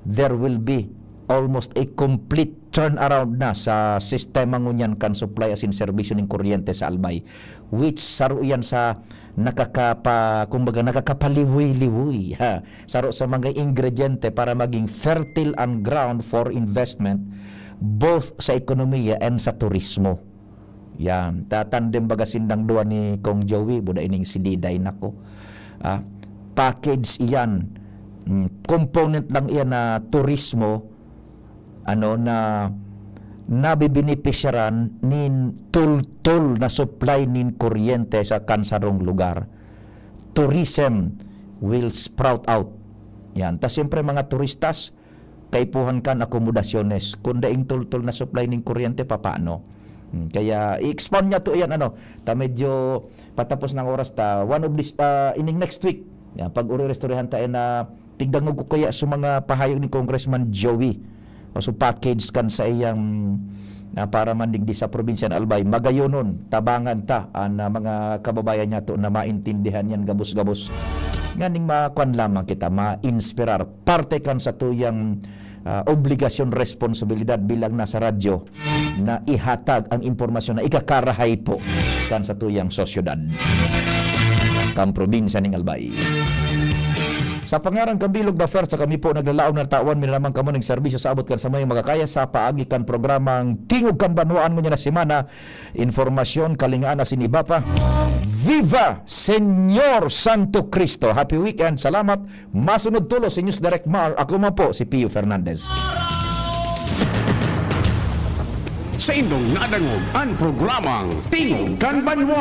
there will be almost a complete turnaround na sa sistema ngunyan kan supply as in serbisyo ng kuryente sa Albay which saro yan sa nakakapaliwi-liwi saro sa mga ingrediente para maging fertile ang ground for investment both sa ekonomiya and sa turismo. Yan, tatandem baga sindang duwa ni Kong Joey buda ining si Diday nako. Package iyan, component lang iyan na turismo na nabibinipisyaran nin tul-tul na supply nin kuryente sa kansarong lugar. Tourism will sprout out. Yan. Tas siyempre mga turistas, kaipuhan kan akomodasyones. Kung daing tul-tul na supply nin kuryente, paano? Kaya i-expand niya to yan ta medyo patapos ng oras ta one of this ining next week. Yan, pag uri-restaurehan tayo na tigdangog ko kaya sa mga pahayag ni Congressman Joey. So package kan sa iyang para mandigdi sa probinsya ng Albay magayonon tabangan ta ang mga kababayan niya to na maintindihan yan gabos-gabos nganing makuan lamang kita ma-inspirar parte kan sa tuyang obligasyon responsibilidad bilang nasa radyo na ihatag ang impormasyon na ikakarahay po kan sa tuyang sosyudad kan probinsya ng Albay. Sa pangarang Kambilog na Fer sa kami po naglalaom na tawan minalamang kamo ng serbisyo sa abot kan sa mga magakaya sa paagi kan programang Tingog kan Banwaan mo niya na semana informasyon kalingaan na siniba pa. Viva Señor Santo Cristo. Happy weekend. Salamat. Masunod tulo si News Direct Mar. Ako man po si Pio Fernandez. Sa indong nadangog ang programang Tingog kan Banwaan.